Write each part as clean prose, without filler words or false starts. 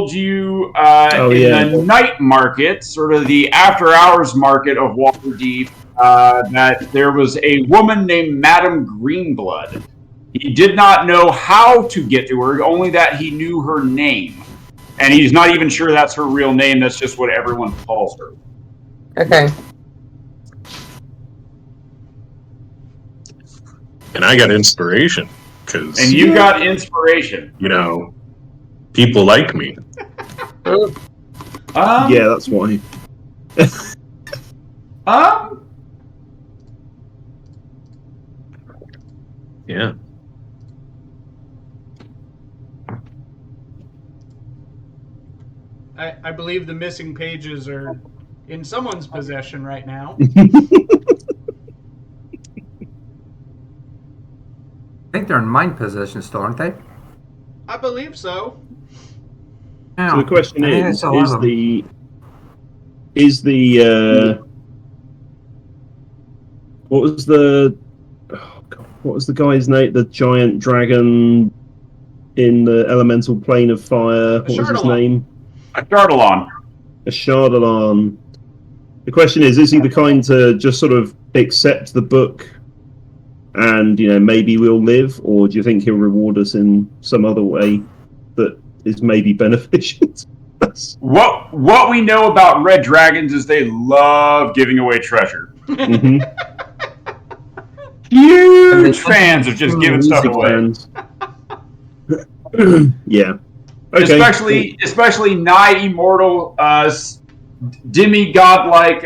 told you the night market, sort of the after-hours market of Waterdeep, that there was a woman named Madame Greenblood. He did not know how to get to her, only that he knew her name. And he's not even sure that's her real name, that's just what everyone calls her. Okay. And I got inspiration. And you got inspiration. You know, people like me. Yeah, that's why. Yeah. I believe the missing pages are in someone's possession right now. I think they're in mine possession still, aren't they? I believe so. Yeah. So the question is the what was the guy's name? The giant dragon in the elemental plane of fire. What was his name? A Shardalon. A Shardalon. The question is he the kind to just sort of accept the book and, you know, maybe we'll live, or do you think he'll reward us in some other way that is maybe beneficial to us? What we know about red dragons is they love giving away treasure. Mm-hmm. Huge fans of just giving stuff away. Yeah. Okay. Especially nigh immortal, demigod-like,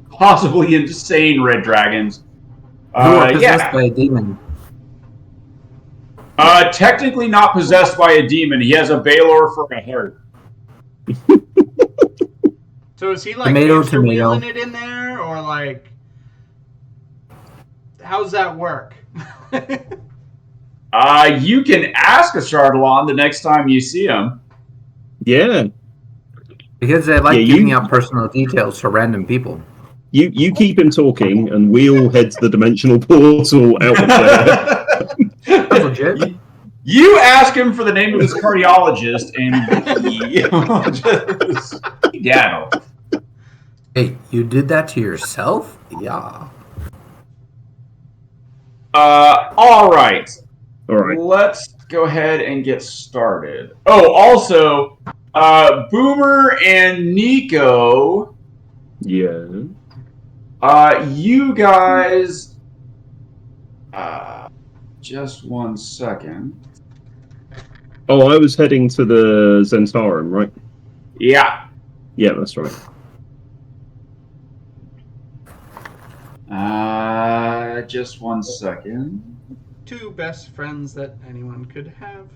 possibly insane red dragons. Who are possessed by a demon. Technically not possessed by a demon. He has a Baelor for a heart. So is he like wheeling it in there, or like how's that work? You can ask a Shardalon the next time you see him. Yeah. Because they like giving out personal details to random people. You keep him talking, and we'll head to the dimensional portal out of there. That's legit. You ask him for the name of his cardiologist, and he daddle. Hey, you did that to yourself? Yeah. All right. All right. Let's go ahead and get started. Oh, also, Boomer and Nico. Yeah. You guys. Just 1 second. Oh, I was heading to the Zentarum, right? Yeah. Yeah, that's right. Just 1 second. Two best friends that anyone could have.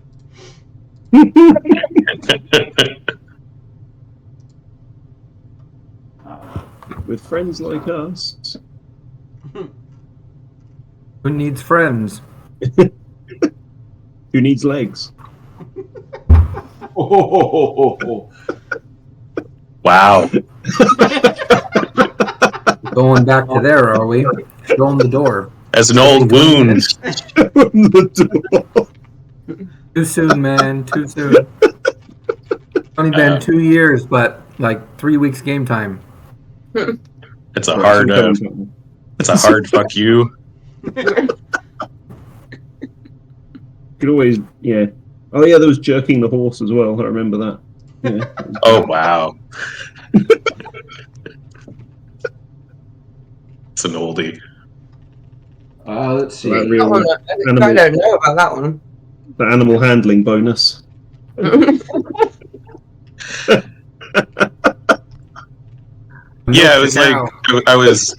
With friends like us. Who needs friends? Who needs legs? Oh. Wow. Going back to there, are we? Show them the door. As an old wound. Too soon, man. Too soon. Only been 2 years, but like 3 weeks game time. It's a hard. It's a hard fuck you. Could always, yeah. Oh yeah, there was jerking the horse as well. I remember that. Yeah. Oh wow. It's an oldie. Let's see. I don't know about that one. The animal handling bonus. Yeah, it was like I was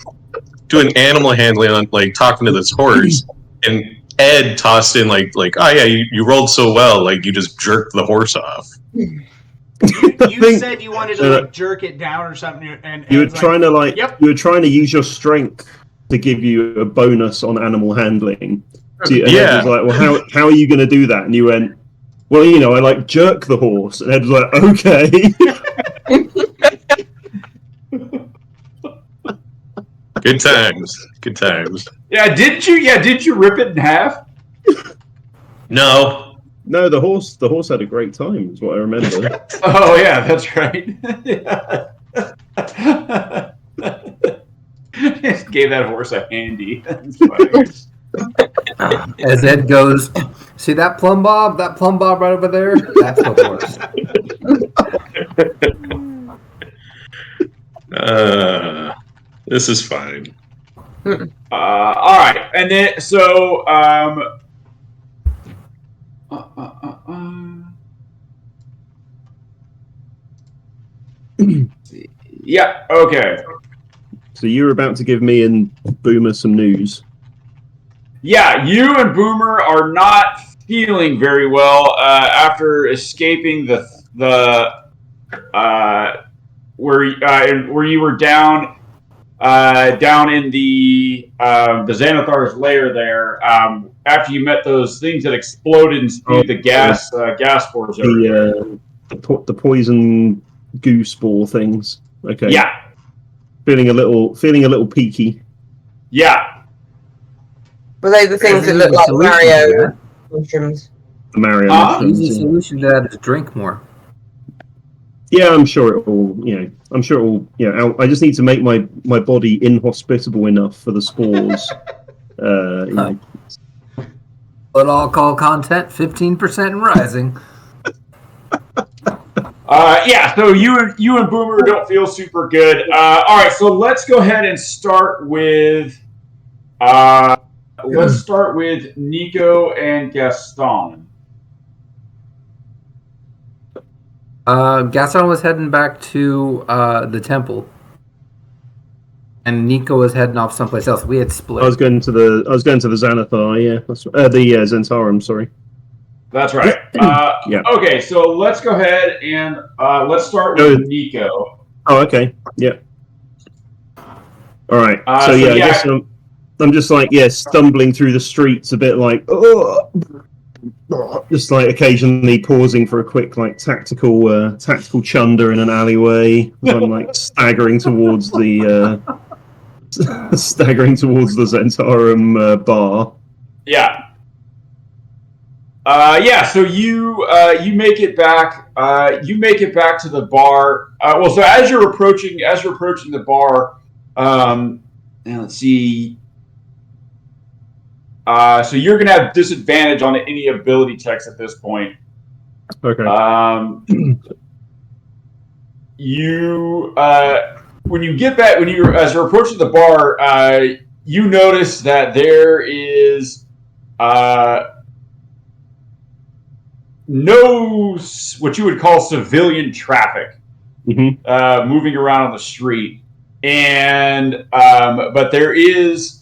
doing animal handling on like talking to this horse, and Ed tossed in like oh yeah, you rolled so well, like you just jerked the horse off. You said you wanted to like jerk it down or something, and you were trying to you were trying to use your strength to give you a bonus on animal handling. So Ed was like, well, how are you going to do that? And you went, well, you know, I like jerk the horse. And Ed was like, okay. Good times. Good times. Yeah, didn't you rip it in half? No. No, the horse had a great time. Is what I remember. Oh yeah, that's right. Just gave that horse a handy. That's funny. As Ed goes, see that plumb bob? That plumb bob right over there? That's the horse. This is fine. All right, and then so yeah, okay. So you were about to give me and Boomer some news. Yeah, you and Boomer are not feeling very well after escaping the where you were down in the Xanathar's lair there. After you met those things that exploded and spewed the gas spores everywhere. The poison goo spore things. Okay. Yeah. Feeling a little peaky. Yeah. Were they the things that look like Mario mushrooms? The Mario The mushrooms. easy solution to that is drink more. Yeah, I'm sure it will. I just need to make my body inhospitable enough for the spores. Blood alcohol content 15% and rising. Yeah, so you and Boomer don't feel super good. All right, so let's go ahead and start with Nico and Gaston. Gaston was heading back to the temple, and Nico was heading off someplace else. We had split. I was going to the Xanathar. Yeah, that's the Zentarum. Sorry. That's right. Yeah. Okay, so let's go ahead and let's start with Nico. Oh, okay. Yeah. All right. So I guess I'm just stumbling through the streets a bit like, just like occasionally pausing for a quick tactical chunder in an alleyway. I'm like staggering towards the Zentarum bar. Yeah. So you make it back. You make it back to the bar. So as you're approaching the bar, and let's see. So you're gonna have disadvantage on any ability checks at this point. Okay. As you're approaching the bar, you notice that there is no what you would call civilian traffic moving around on the street, and but there is.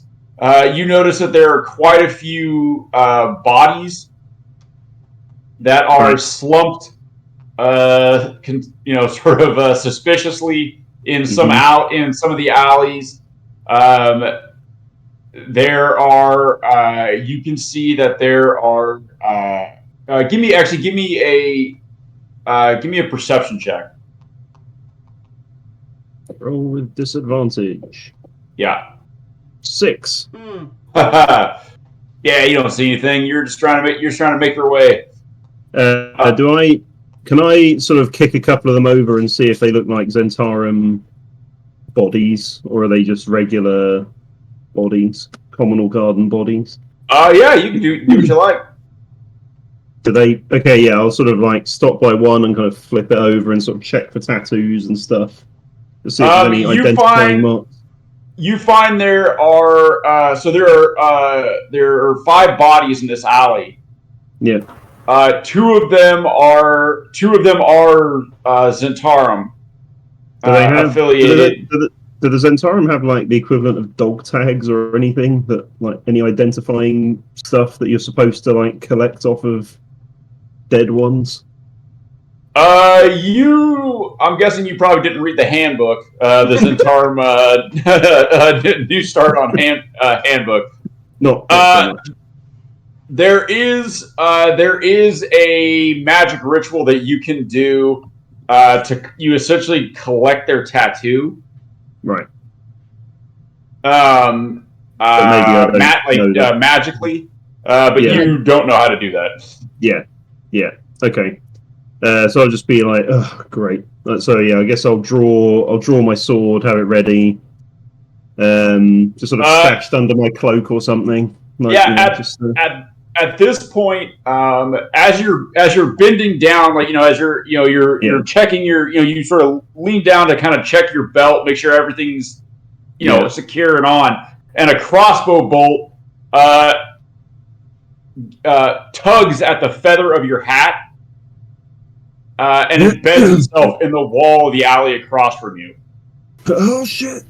You notice that there are quite a few bodies that are slumped, suspiciously in some in some of the alleys. There are. You can see that there are. Give me a perception check. Roll with disadvantage. Yeah. 6. Yeah, you don't see anything. You're just trying to make your way. Can I sort of kick a couple of them over and see if they look like Zentarum bodies, or are they just regular bodies, communal garden bodies? Yeah, you can do what you like. Do they? Okay, yeah. I'll sort of like stop by one and kind of flip it over and sort of check for tattoos and stuff to see if there's any identifying marks. You find there are there are 5 bodies in this alley. Yeah. Two of them are Zentarum affiliated. Do the Zentarum have like the equivalent of dog tags or anything that like any identifying stuff that you're supposed to like collect off of dead ones? I'm guessing you probably didn't read the handbook, the Zentarum New Start on handbook. Not there is a magic ritual that you can do you essentially collect their tattoo. Right. Magically, but you don't know how to do that. Yeah. Yeah. Okay. So I'll just be like, oh, great. So yeah, I guess I'll draw my sword, have it ready. Just sort of stashed under my cloak or something. Like, at this point, as you're bending down, like as you're checking you sort of lean down to kind of check your belt, make sure everything's secure and on, and a crossbow bolt tugs at the feather of your hat and embeds itself in the wall of the alley across from you. Oh shit!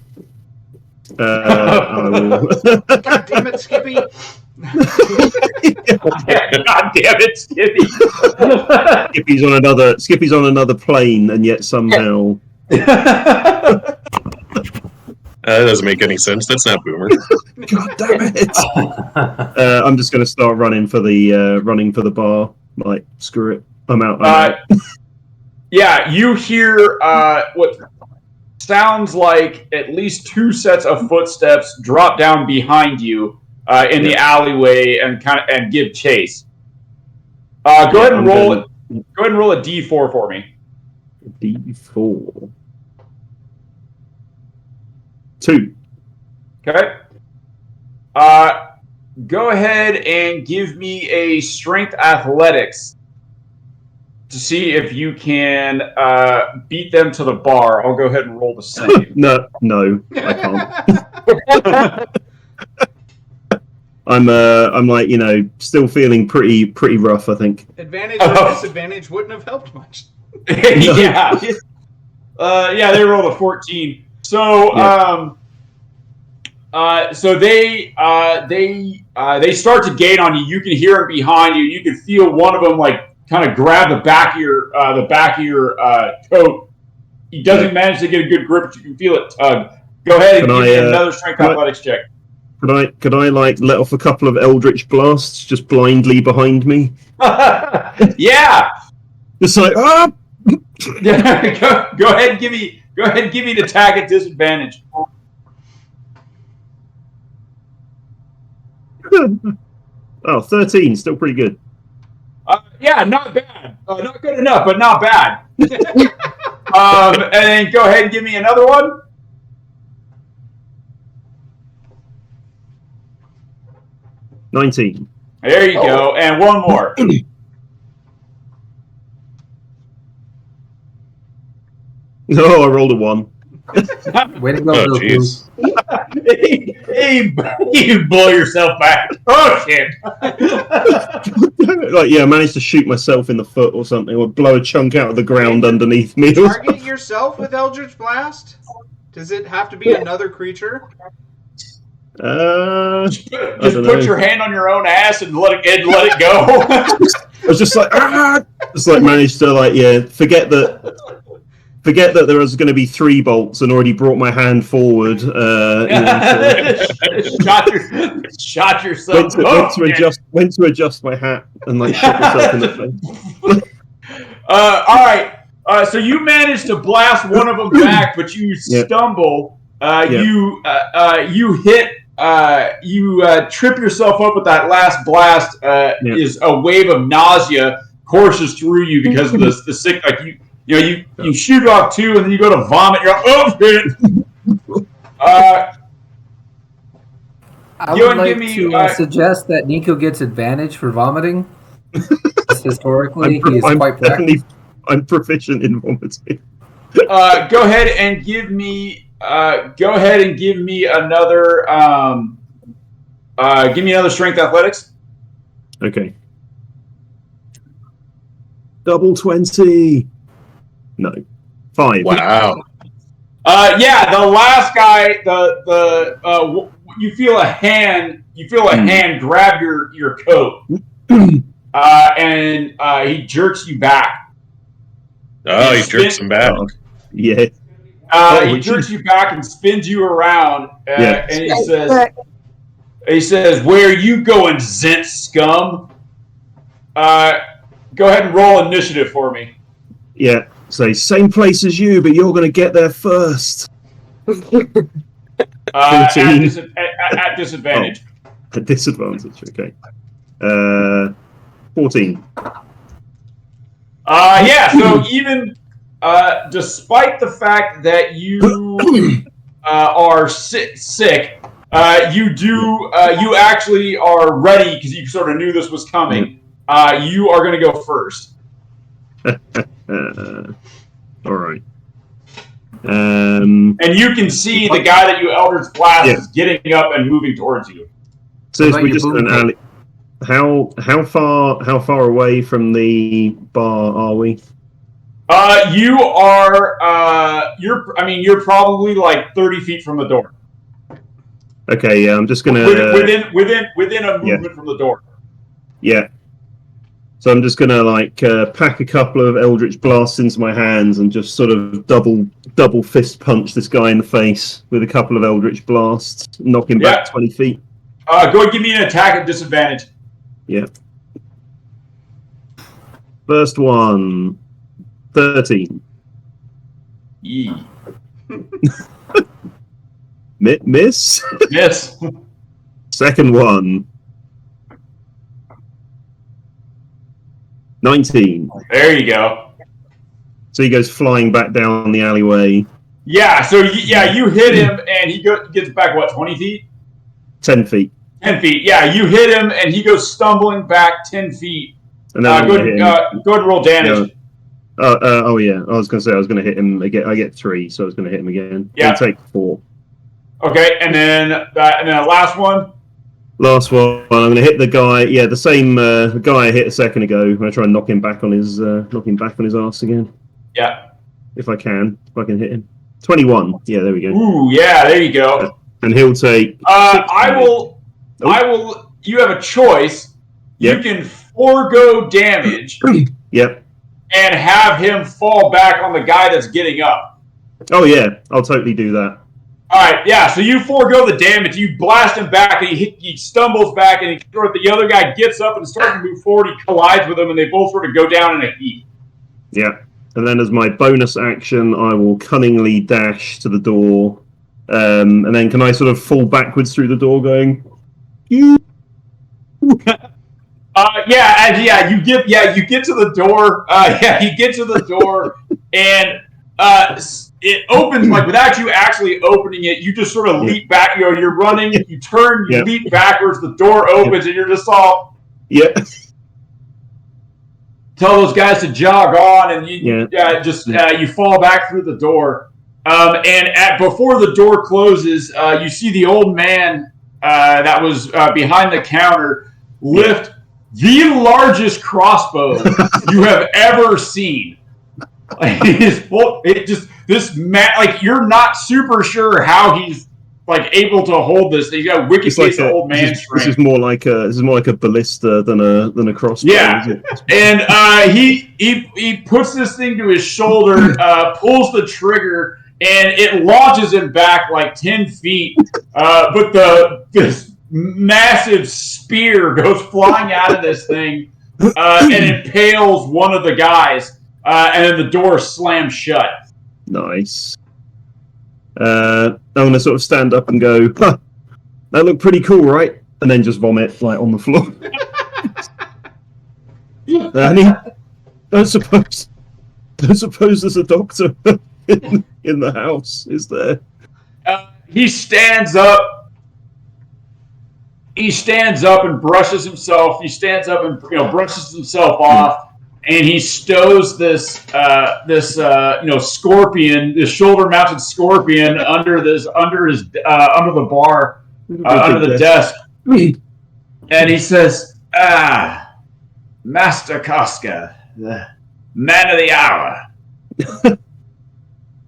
God damn it, Skippy! God damn it, Skippy! Skippy's on another plane, and yet somehow. That doesn't make any sense. That's not Boomer. God damn it! I'm just going to start running for the bar. Like, screw it, I'm out. Yeah, you hear what sounds like at least 2 sets of footsteps drop down behind you in the alleyway and give chase. Go ahead and roll a D4 for me. D4. 2. Okay. Go ahead and give me a strength athletics to see if you can beat them to the bar. I'll go ahead and roll the same. No, I can't. I'm like, still feeling pretty rough, I think. Advantage or disadvantage wouldn't have helped much. Yeah. They rolled a 14. So, so they start to gate on you. You can hear them behind you. You can feel one of them like kind of grab the back of your coat. He doesn't manage to get a good grip, but you can feel it tug. Go ahead and give me another strength athletics check. Could I like let off a couple of eldritch blasts just blindly behind me? Yeah. Just like ah. Go ahead and give me an attack at disadvantage. Oh, 13, still pretty good. Yeah, not bad. Not good enough, but not bad. And then go ahead and give me another one. 19. There you go, and one more. Oh, I rolled a 1. Way to go, Oh, jeez. You blow yourself back. Oh, shit. Like, I managed to shoot myself in the foot or something, or blow a chunk out of the ground underneath me. Target yourself with Eldritch Blast? Does it have to be another creature? Just put your hand on your own ass and let it go. I was just like, just like managed to forget that there was going to be 3 bolts and already brought my hand forward. Shot yourself. Went to adjust my hat and like shot myself in the face. All right. So you managed to blast one of them back, but you stumble. You hit. You trip yourself up with that last blast. Is a wave of nausea courses through you because of the sick. Like you shoot off 2 and then you go to vomit. You're like, oh shit. I would like to suggest that Nico gets advantage for vomiting. Historically, he is quite practiced. I'm proficient in vomiting. Go ahead and give me another. Give me another strength athletics. Okay. Double 20. No. 5. Wow. The last guy, you feel a hand grab your coat, and he jerks you back. Oh, he jerks him back. Yeah. He jerks you back and spins you around, and he says, "Where are you going, Zent scum?" Go ahead and roll initiative for me. Yeah. Say, same place as you, but you're going to get there first. At disadvantage. At disadvantage, okay. 14. Yeah, so even despite the fact that you are sick, you actually are ready because you sort of knew this was coming. You are going to go first. All right. And you can see the guy that you Eldritch Blast is getting up and moving towards you. So if we just an alley, how far away from the bar are we? You are you're probably like 30 feet from the door. Okay, yeah, I'm just gonna within a movement from the door. Yeah. So I'm just gonna pack a couple of Eldritch Blasts into my hands and just sort of double fist punch this guy in the face with a couple of Eldritch Blasts, knock him back 20 feet. Go ahead and give me an attack at disadvantage. Yeah. First one, 13. Miss? Miss. Second one, 19. There you go. So he goes flying back down the alleyway. Yeah, so you hit him and he gets back, what, 20 feet? 10 feet. 10 feet, yeah, you hit him and he goes stumbling back 10 feet. And then go ahead and roll damage. Oh yeah, I was going to say I was going to hit him again. I get 3, so I was going to hit him again. Yeah. I'll take 4. Okay, and then the last one? Last one, I'm going to hit the guy. Yeah, the same guy I hit a second ago. I'm going to try and knock him back on his ass again. Yeah. If I can hit him. 21. Yeah, there we go. Ooh, yeah, there you go. And he'll take. I will. You have a choice. Yep. You can forego damage. Yep. And have him fall back on the guy that's getting up. Oh yeah, I'll totally do that. All right, yeah. So you forego the damage. You blast him back, and he stumbles back, and the other guy gets up and starts to move forward. He collides with him, and they both sort of go down in a heap. Yeah. And then as my bonus action, I will cunningly dash to the door. And then can I sort of fall backwards through the door going, you you get to the door. You get to the door, and it opens without you actually opening it. You just sort of leap back. You're running. You turn. You leap backwards. The door opens, and you're just all. Yeah. Tell those guys to jog on, and you fall back through the door. Before the door closes, you see the old man that was behind the counter lift the largest crossbow you have ever seen. You're not super sure how he's able to hold this. He's got wicked case of old man strength. This is more like a ballista than a crossbow. Yeah, and he puts this thing to his shoulder, pulls the trigger, and it launches him back 10 feet. But this massive spear goes flying out of this thing and impales one of the guys, and then the door slams shut. Nice. I'm going to sort of stand up and go, huh, that looked pretty cool, right? And then just vomit on the floor. Don't suppose there's a doctor in the house, is there? He stands up. He stands up and brushes himself. He stands up and brushes himself off, and he stows this scorpion, this shoulder-mounted scorpion under the bar, under the desk, and he says, Master Koska, the man of the hour.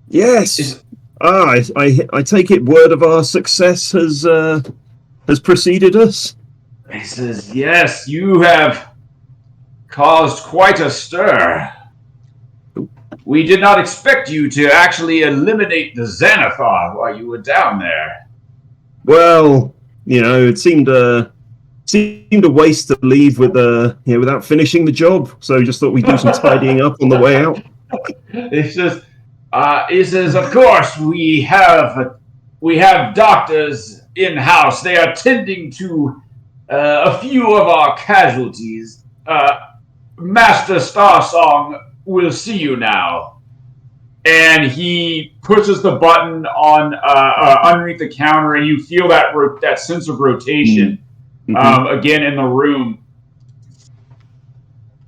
Yes. I take it word of our success has preceded us. He says, yes, you have caused quite a stir. We did not expect you to actually eliminate the Xanathar while you were down there. Well, it seemed a waste to leave without finishing the job. So just thought we'd do some tidying up on the way out. He says, of course, we have doctors in-house. They are tending to a few of our casualties. Master Starsong we'll see you now. And he pushes the button on underneath the counter, and you feel that sense of rotation again in the room.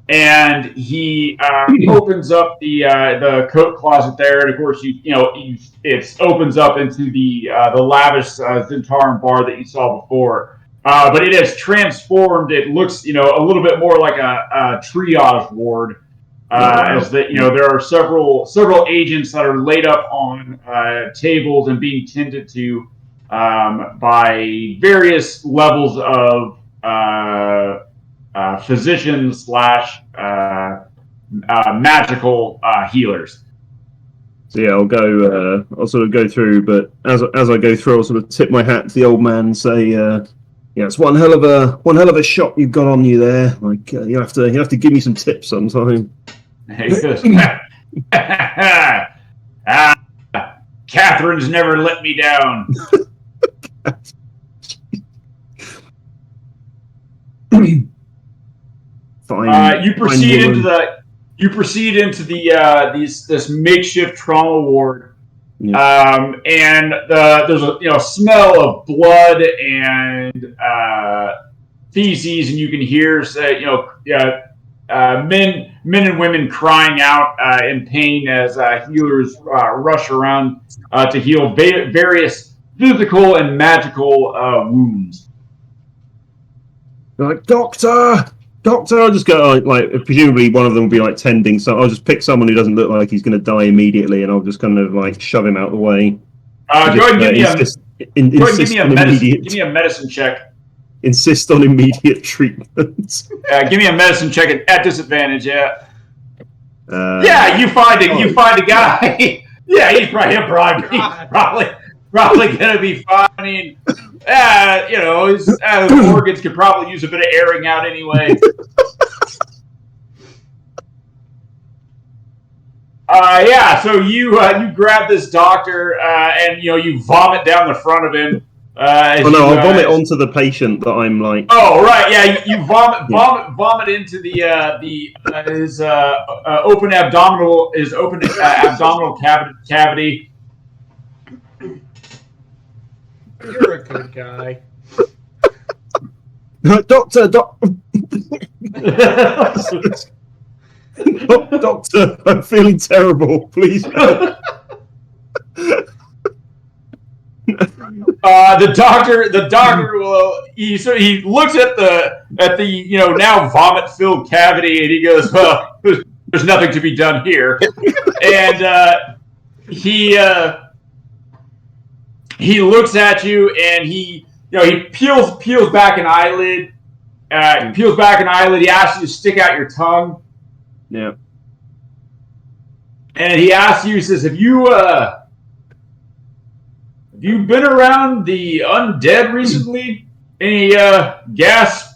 And he opens up the coat closet there, and of course it opens up into the lavish Zentaran bar that you saw before. But it has transformed. It looks a little bit more like a triage ward. As that there are several agents that are laid up on tables and being tended to by various levels of physicians / magical healers. So yeah, I'll sort of go through, but as I go through, I'll sort of tip my hat to the old man and say, it's one hell of a shot you've got on you there. Like you have to give me some tips sometime. Catherine's never let me down. You proceed into this makeshift trauma ward, and there's a smell of blood and feces, and you can hear men and women crying out in pain as healers rush around to heal various physical and magical wounds. They're like, Doctor, I'll just go, like presumably one of them will be like tending, so I'll just pick someone who doesn't look like he's going to die immediately, and I'll just kind of like shove him out the way. Go ahead and give me a medicine check. Insist on immediate treatment. Give me a medicine check at disadvantage. Yeah. You find a guy. Yeah, he's probably gonna be fine. I mean, his organs could probably use a bit of airing out anyway. So you grab this doctor and you vomit down the front of him. I'll vomit onto the patient that I'm like. Oh right, yeah. You vomit into his open abdominal cavity. You're a good guy. Doctor. Doctor, I'm feeling terrible. Please help. The doctor will. He looks at the now vomit-filled cavity, and he goes, "Well, there's nothing to be done here." And he looks at you, and he peels back an eyelid. He asks you to stick out your tongue. Yeah. And he asks you, he says, "Have you been around the undead recently? Any gas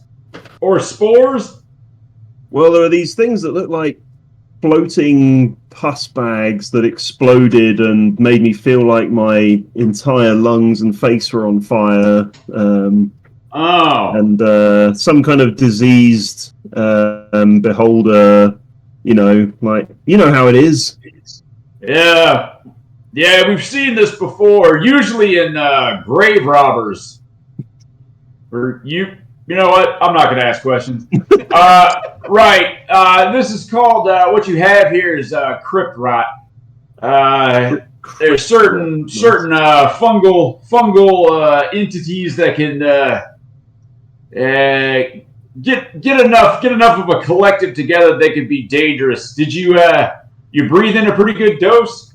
or spores?" Well, there are these things that look like floating pus bags that exploded and made me feel like my entire lungs and face were on fire. And some kind of diseased beholder, how it is. Yeah, we've seen this before. Usually in grave robbers. Or you know what? I'm not going to ask questions. Right. This is called. What you have here is crypt rot. There's certain fungal entities that can get enough of a collective together that they could be dangerous. Did you breathe in a pretty good dose?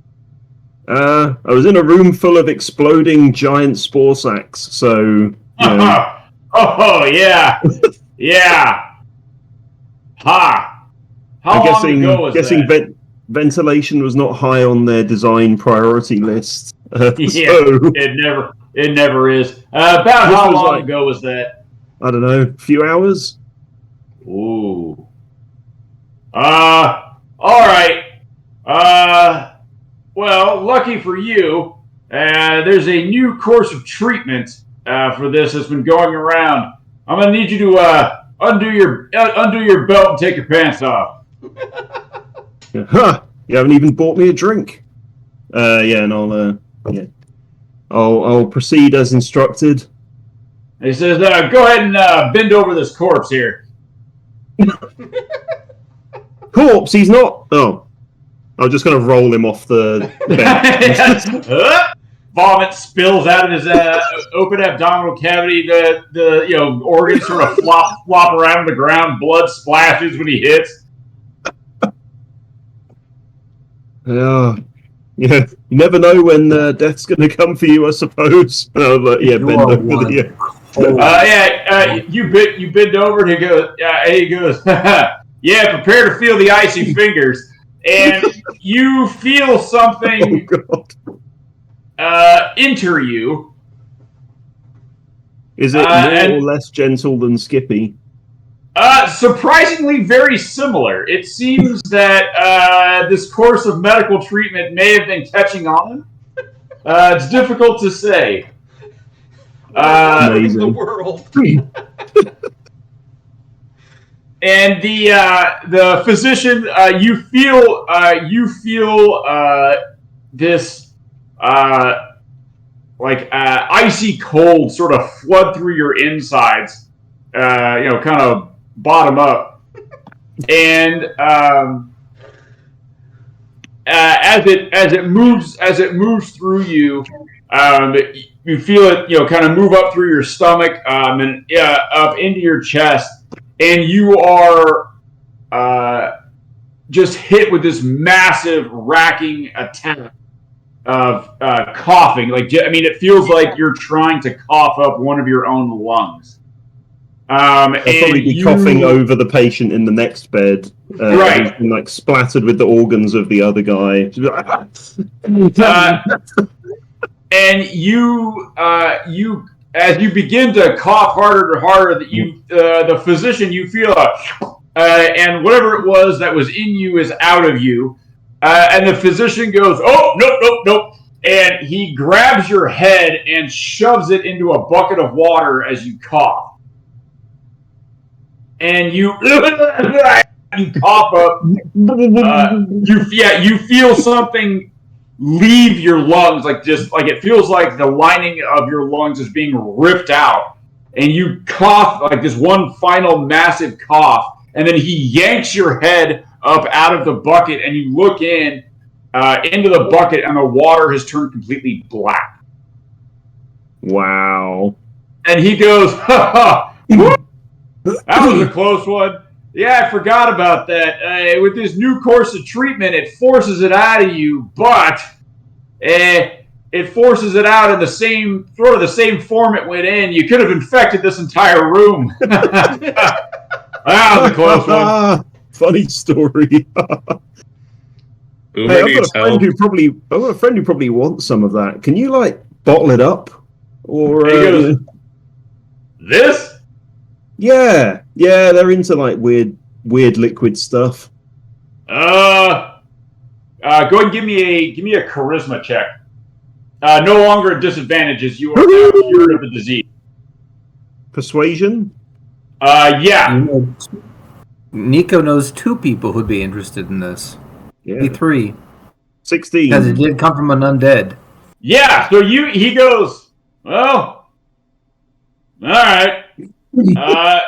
I was in a room full of exploding giant spore sacs, so. Oh yeah, yeah. Ha! How long ago was that? Ventilation was not high on their design priority list. It never is. About how long ago was that? I don't know, a few hours. Ooh. All right. Well, lucky for you, there's a new course of treatment for this that's been going around. I'm gonna need you to undo your belt and take your pants off. Huh! You haven't even bought me a drink. And I'll proceed as instructed. He says, "Go ahead and bend over this corpse here." Corpse? He's not. Oh, I'm just gonna roll him off the bed. Vomit spills out of his open abdominal cavity. The organs sort of flop around the ground. Blood splashes when he hits. Yeah, you never know when death's going to come for you, I suppose. Bend over the. You bend over and he goes. Yeah, prepare to feel the icy fingers, and you feel something enter you. Is it more or less gentle than Skippy? Surprisingly very similar. It seems that this course of medical treatment may have been catching on. It's difficult to say. Amazing. The world. And the physician, you feel this icy cold sort of flood through your insides. Kind of bottom up, and as it moves through you, you feel it, kind of move up through your stomach and up into your chest, and you are just hit with this massive racking attack of coughing. It feels like you're trying to cough up one of your own lungs. I'll probably be coughing over the patient in the next bed, right? Who's been, splattered with the organs of the other guy. And you, as you begin to cough harder and harder, the physician, you feel and whatever it was that was in you is out of you, and the physician goes, "Oh, nope," and he grabs your head and shoves it into a bucket of water as you cough. And you cough up. You feel something leave your lungs, it feels like the lining of your lungs is being ripped out, and you cough this one final massive cough, and then he yanks your head up out of the bucket, and you look into the bucket, and the water has turned completely black. Wow! And he goes, "Ha ha! That was a close one. Yeah, I forgot about that. With this new course of treatment, it forces it out of you, but it forces it out in the same form it went in. You could have infected this entire room." That was a close one. Funny story. Hey, I've got a friend who probably wants some of that. Can you bottle it up? Or this? Yeah, they're into weird liquid stuff. Go ahead and give me a charisma check. No longer at disadvantage as you are now cured of the disease. Persuasion? Yeah. Nico knows 2 people who'd be interested in this. Yeah. Maybe 3. 16. Because it did come from an undead. Yeah, so he goes, "Well, all right."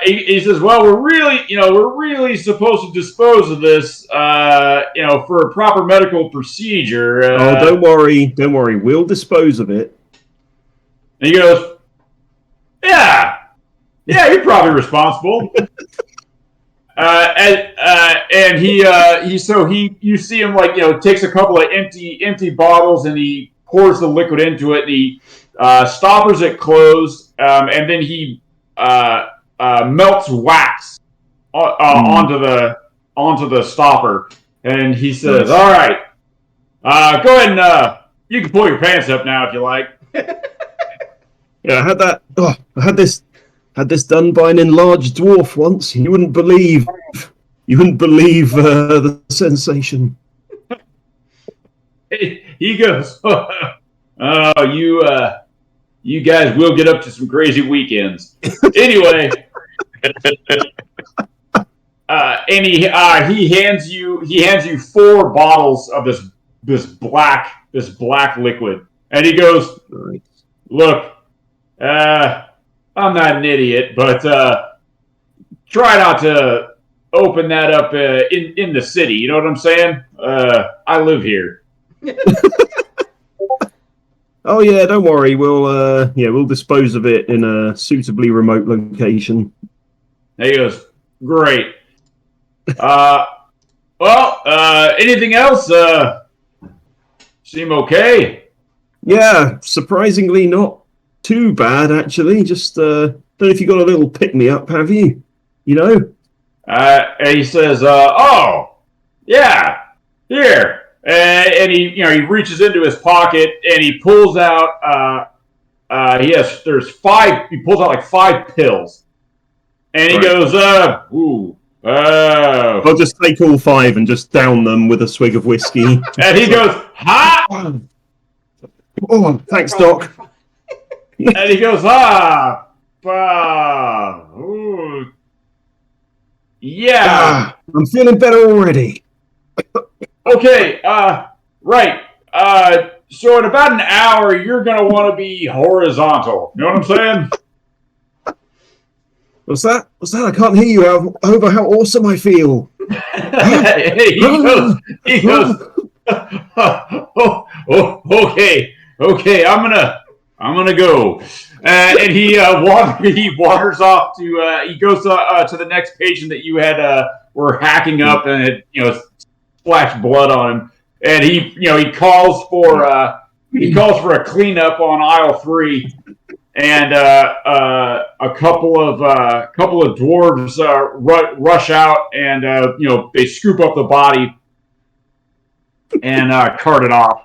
He says, "Well, we're really supposed to dispose of this, for a proper medical procedure." Don't worry, we'll dispose of it. And he goes, "Yeah, you're probably responsible." And you see him takes a couple of empty bottles, and he pours the liquid into it, and he stoppers it closed, and then he melts wax onto the stopper, and he says, "All right, go ahead and you can pull your pants up now if you like." Yeah, I had that. I had this done by an enlarged dwarf once. You wouldn't believe the sensation. He goes, "Oh, you guys will get up to some crazy weekends." Anyway, and he hands you 4 bottles of this black liquid, and he goes, "Look, I'm not an idiot, but try not to open that up in the city. You know what I'm saying? I live here." Oh yeah, don't worry. We'll dispose of it in a suitably remote location. And he goes, "Great. Anything else? Seem okay?" Yeah, surprisingly not too bad actually. Just don't know if you got a little pick me up, have you? You know? And he says, "Oh, yeah, here." And he reaches into his pocket and he pulls out. He pulls out like 5 pills, and he goes, I'll just take all 5 and just down them with a swig of whiskey. And he goes, "Ha!" Oh, thanks, Doc. And he goes, yeah. I'm feeling better already. Okay, right. So in about an hour, you're going to want to be horizontal. You know what I'm saying? What's that? I can't hear you over how awesome I feel. he goes, okay, I'm gonna go. And he wanders off to he goes to the next patient that you had were hacking up, and it splashed blood on him, and he calls for a cleanup on aisle 3, and a couple of dwarves rush out, and they scoop up the body and cart it off.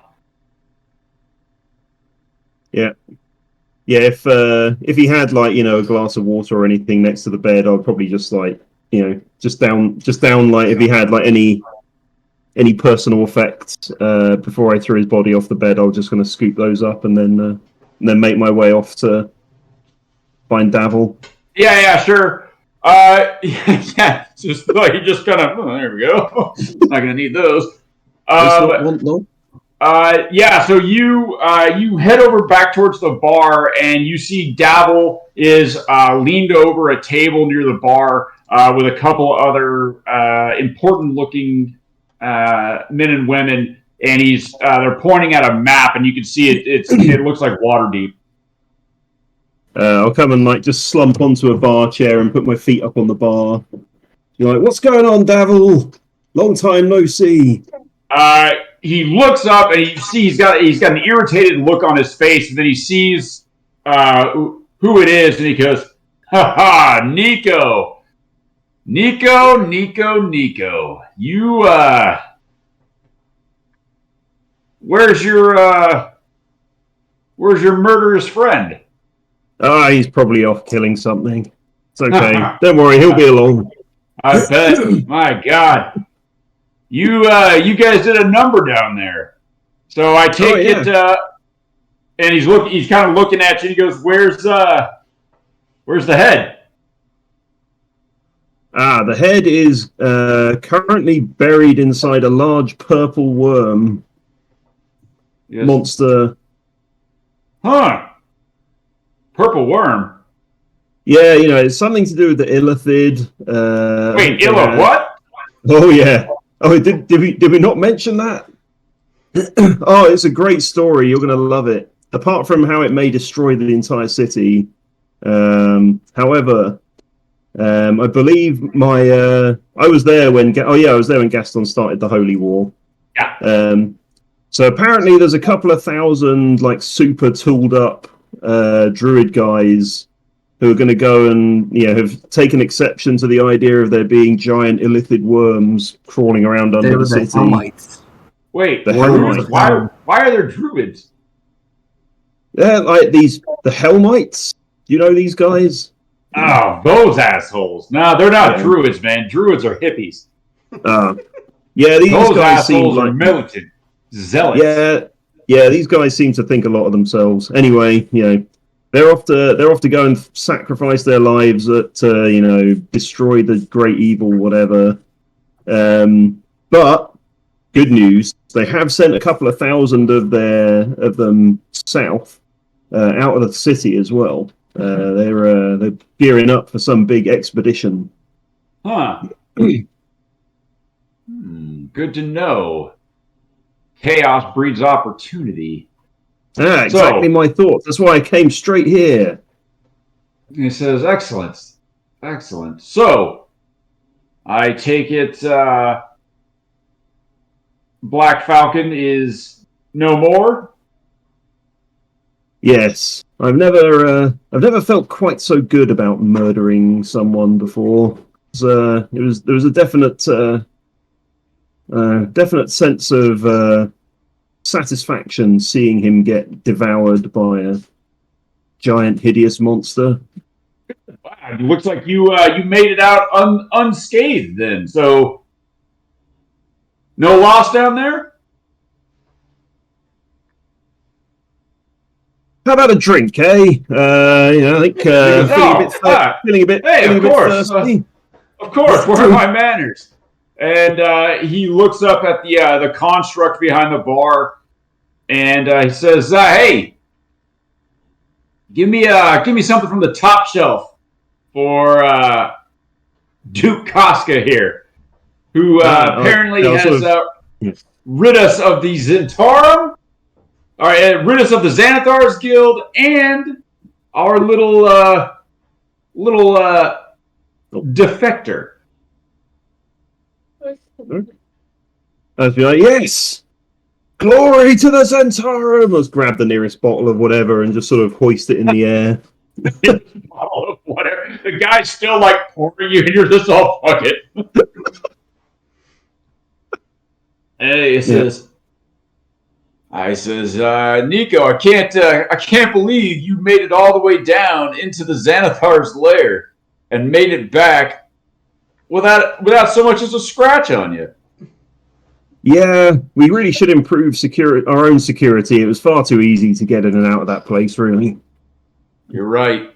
Yeah. If he had a glass of water or anything next to the bed, I'd probably just down if he had any personal effects before I threw his body off the bed. I was just going to scoop those up and then make my way off to find Davil. Yeah, sure. Yeah, just you just kind of there we go. Not going to need those. Yeah, so you head over back towards the bar, and you see Davil is leaned over a table near the bar with a couple other important-looking men and women, and they're pointing at a map, and you can see it looks like Waterdeep. I'll come and just slump onto a bar chair and put my feet up on the bar. You're like, "What's going on, Davil? Long time no see." He looks up and you see he's got an irritated look on his face, and then he sees who it is, and he goes, "Ha ha, Nico. You where's your murderous friend?" He's probably off killing something. It's okay. Don't worry, he'll be along. I bet. My God. You guys did a number down there. So I take it and he's kind of looking at you, and he goes, Where's the head?" The head is currently buried inside a large purple worm monster. Huh. Purple worm? Yeah, it's something to do with the illithid. Wait, what? Oh, yeah. Oh, did we not mention that? Oh, it's a great story. You're going to love it. Apart from how it may destroy the entire city. However, I believe I was there when Gaston started the Holy War. Yeah. So apparently there's a couple of thousand super tooled up druid guys who are going to go and have taken exception to the idea of there being giant illithid worms crawling around under the city. Helmites. Wait, the Helmites. Why are there druids? Yeah, the Helmites. You know these guys? Oh, those assholes! No, they're not druids, man. Druids are hippies. Yeah, these those guys assholes seem are militant, zealots. Yeah, these guys seem to think a lot of themselves. Anyway, they're off to go and sacrifice their lives destroy the great evil, whatever. But good news, they have sent a couple of thousand of them south, out of the city as well. They're gearing up for some big expedition. Huh. Good to know. Chaos breeds opportunity. Exactly my thoughts. That's why I came straight here. He says, excellent. So, I take it Black Falcon is no more? Yes. I've never felt quite so good about murdering someone before. There was a definite sense of satisfaction seeing him get devoured by a giant, hideous monster. Wow, it looks like you made it out unscathed then. So, no loss down there? How about a drink, eh? I think feeling a bit thirsty. Of course, where are my manners? And he looks up at the construct behind the bar, and he says, "Hey, give me something from the top shelf for Duke Casca here, who apparently has rid us of the Zentarum, rid us of the Xanathar's Guild, and our little defector." I'd be like, yes! Glory to the Zentarum! Let's grab the nearest bottle of whatever and just sort of hoist it in the air. Bottle of whatever. The guy's still like pouring you, and you're just all, fuck it. Hey, he says, Nico, I can't believe you made it all the way down into the Xanathar's lair and made it back without so much as a scratch on you. Yeah, we really should improve our own security. It was far too easy to get in and out of that place, really. You're right.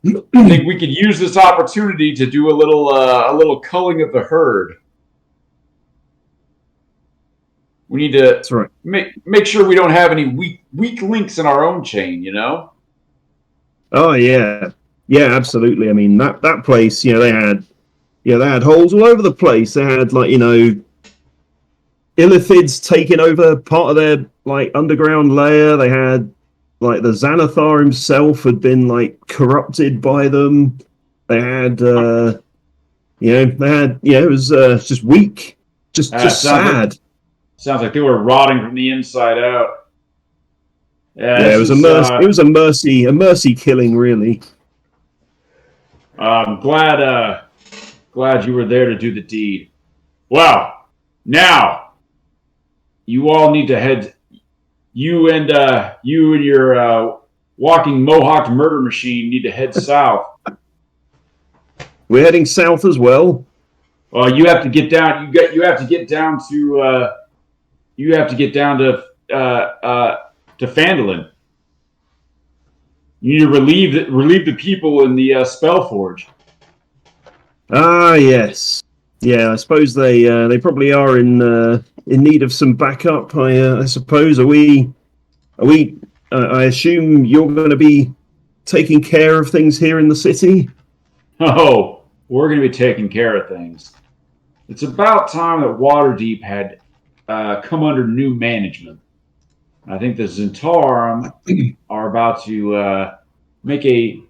I think we could use this opportunity to do a little culling of the herd. We need to make sure we don't have any weak links in our own chain, you know? Oh yeah. Yeah, absolutely. I mean that place, they had holes all over the place. They had Illithids taking over part of their underground layer. They had the Xanathar himself had been corrupted by them. They had it was just weak, just sad. Sounds like they were rotting from the inside out. Yeah, it was a mercy killing, really. I'm glad you were there to do the deed. Well, now you all need to head. You and your walking Mohawk murder machine need to head south. We're heading south as well. Well, you have to get down. You have to get down to. You have to get down to Phandalin. You need to relieve the people in the Spellforge. Ah, yes. Yeah, I suppose they probably are in need of some backup. I suppose. Are we? I assume you're going to be taking care of things here in the city. Oh, we're going to be taking care of things. It's about time that Waterdeep had come under new management. I think the Zentarum are about to make a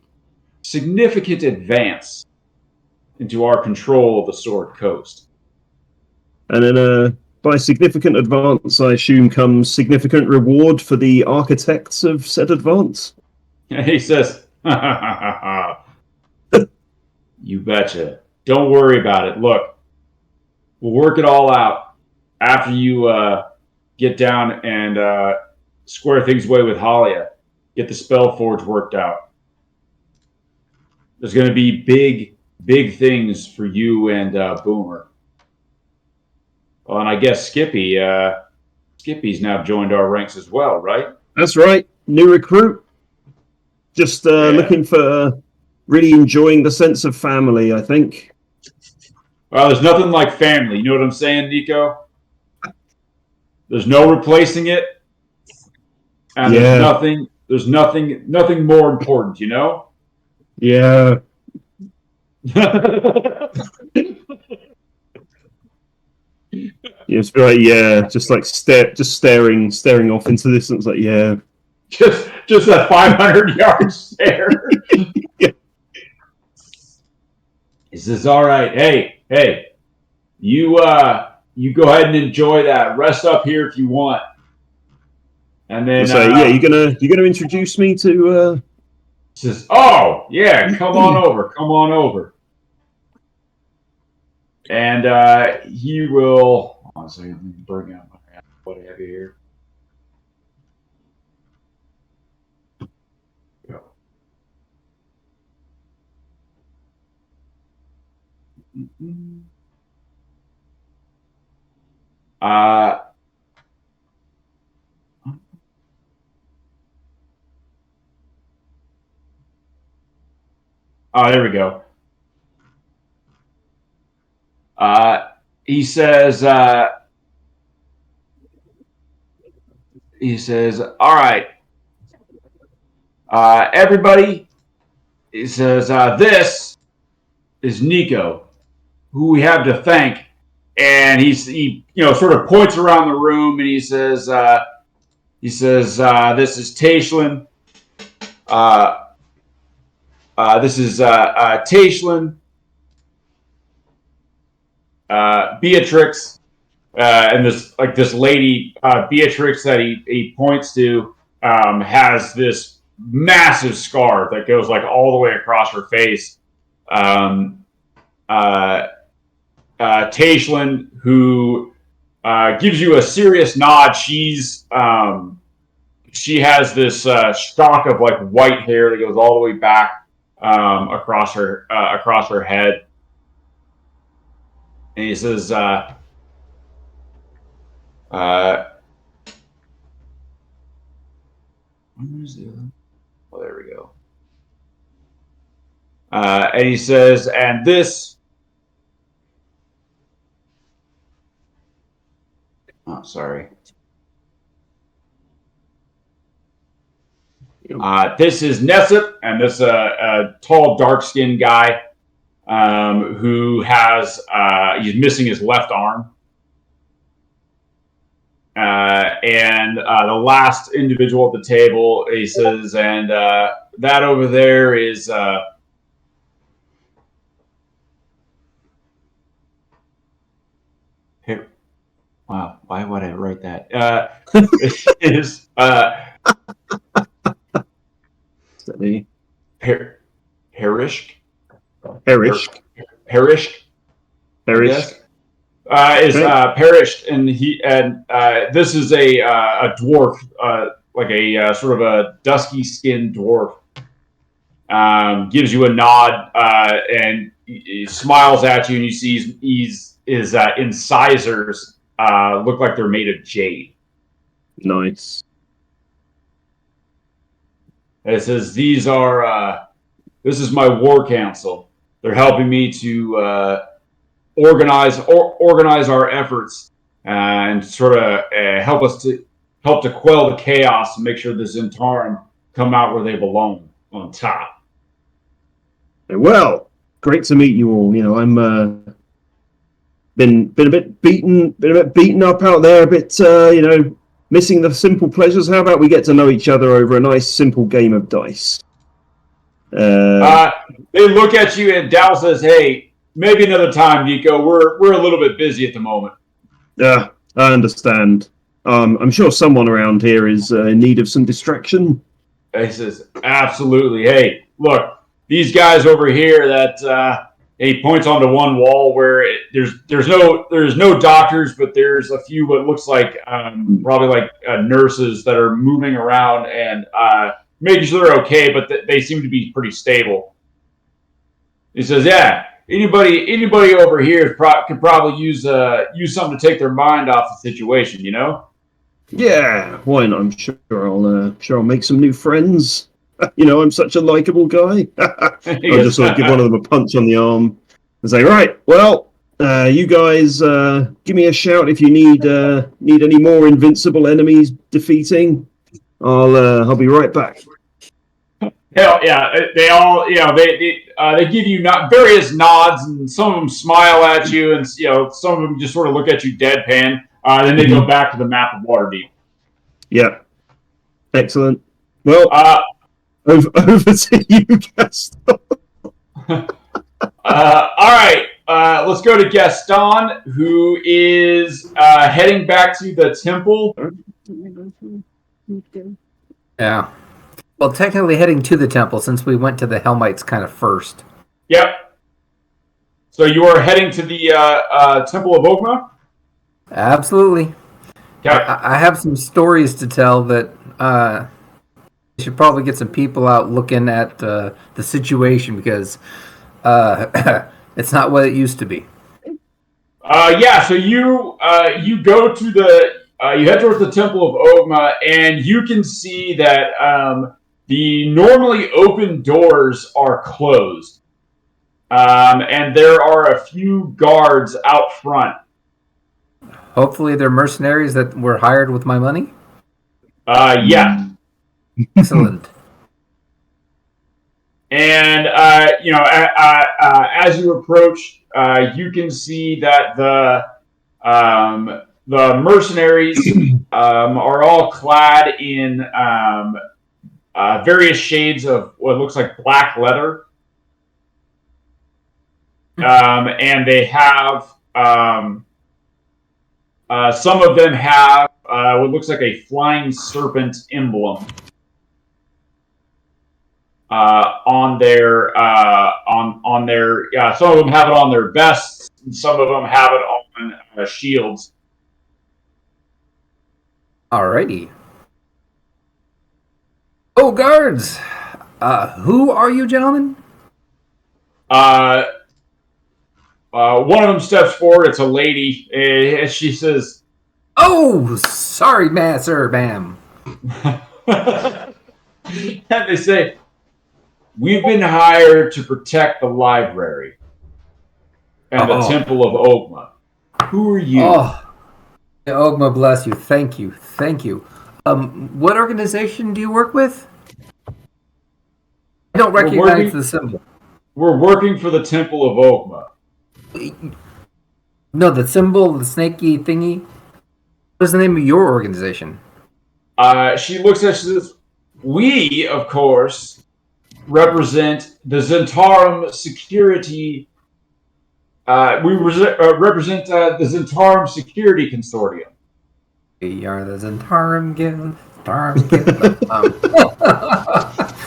significant advance into our control of the Sword Coast. And then, by significant advance, I assume comes significant reward for the architects of said advance. He says, "You betcha. Don't worry about it. Look, we'll work it all out after you get down and square things away with Halia. Get the Spellforge worked out. There's going to be big things for you and Boomer. Well, and I guess Skippy's now joined our ranks as well, right?" That's right. New recruit. Just looking for really enjoying the sense of family, I think. Well, there's nothing like family. You know what I'm saying, Nico? There's no replacing it. And there's nothing more important, you know? Yeah. It's like, just staring off into the distance, like, yeah. Just a 500-yard stare. Yeah. He says, "All right, hey, you go ahead and enjoy that. Rest up here if you want." And then, you're gonna introduce me to. Says, "Oh yeah, come on over." And he will. Hold on a second, let me bring out what I have here. Go. Oh, there we go. He says, "All right, everybody." He says, "This is Nico, who we have to thank." And he sort of points around the room and he says, "This is Taishlin. This is Taishlin, Beatrix, and this lady Beatrix that he points to has this massive scar that goes like all the way across her face. Taishlin, who gives you a serious nod. She has this shock of like white hair that goes all the way back across her head. And he says, where's the other? Oh, there we go. And he says, and this. Oh, sorry. This is Nessip, and this a tall, dark-skinned guy who has he's missing his left arm. And the last individual at the table, he says, and that over there is here. Wow, why would I write that? Is Herishk? Perished, and this is a dwarf, like a sort of a dusky skinned dwarf. Gives you a nod and he smiles at you, and you see his incisors look like they're made of jade. Nice. And it says, "This is my war council. They're helping me to organize our efforts and sort of help to quell the chaos and make sure the Zentarum come out where they belong, on top." Well, great to meet you all. You know, I'm been a bit beaten up out there, a bit missing the simple pleasures. How about we get to know each other over a nice simple game of dice? They look at you, and Dal says, "Hey, maybe another time, Nico. We're a little bit busy at the moment." Yeah, I understand. I'm sure someone around here is in need of some distraction. He says, "Absolutely. Hey, look, these guys over here that." He points onto one wall where there's no doctors, but there's a few what looks like probably like nurses that are moving around and making sure they're okay, but they seem to be pretty stable. He says, "Yeah, anybody over here could probably use something to take their mind off the situation, you know." Yeah, why not? I'm sure I'll make some new friends. I'm such a likable guy. I'll just sort of give one of them a punch on the arm and say, right, well, you guys give me a shout if you need any more invincible enemies defeating. I'll be right back. Hell yeah! They all, they give you various nods, and some of them smile at you, and some of them just sort of look at you deadpan. Then they go back to the map of Waterdeep. Yeah, excellent. Well, over to you, Gaston. All right, let's go to Gaston, who is heading back to the temple. Yeah. Well, technically heading to the temple, since we went to the Helmites kind of first. Yep. So you are heading to the Temple of Ogma? Absolutely. Okay. I have some stories to tell that we should probably get some people out looking at the situation, because it's not what it used to be. So you go to you head towards the Temple of Ogma, and you can see that the normally open doors are closed, and there are a few guards out front. Hopefully they're mercenaries that were hired with my money? Yeah. Excellent. And, as you approach, you can see that the mercenaries are all clad in various shades of what looks like black leather. And they have, some of them have what looks like a flying serpent emblem on their some of them have it on their vests, and some of them have it on shields. Alrighty. Oh, guards! Who are you, gentlemen? One of them steps forward. It's a lady. And she says, "Oh, sorry, sir, ma'am." And they say, "We've been hired to protect the library and the Temple of Ogma. Who are you?" Oh, Ogma bless you. Thank you. Thank you. What organization do you work with? I don't recognize the symbol. We're working for the Temple of Ogma. No, the symbol, the snaky thingy. What is the name of your organization? She looks at, she says, "We, of course, represent the Zentarum Security. We represent the Zentarum Security Consortium." We are the Zentarum Guild.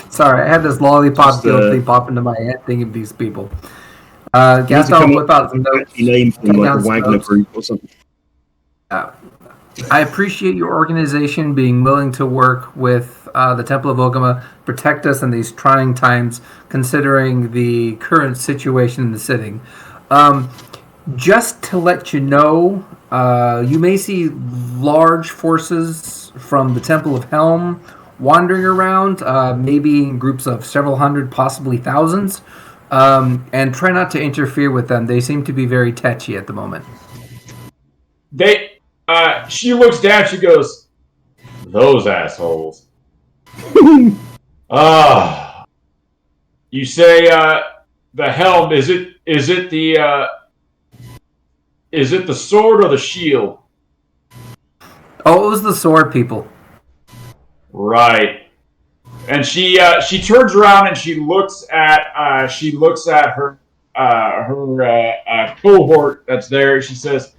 Sorry, I had this lollipop guild thing pop into my head thinking of these people. Gaston, whip out some notes. Name from like the Wagner Group or something. I appreciate your organization being willing to work with the Temple of Ogma, protect us in these trying times, considering the current situation in the city. Just to let you know, you may see large forces from the Temple of Helm wandering around, maybe in groups of several hundred, possibly thousands, and try not to interfere with them. They seem to be very touchy at the moment. She looks down, she goes, "Those assholes." You say, the helm, is it the sword or the shield? Oh, it was the sword people. Right. And she turns around and she looks at her cohort that's there. She says,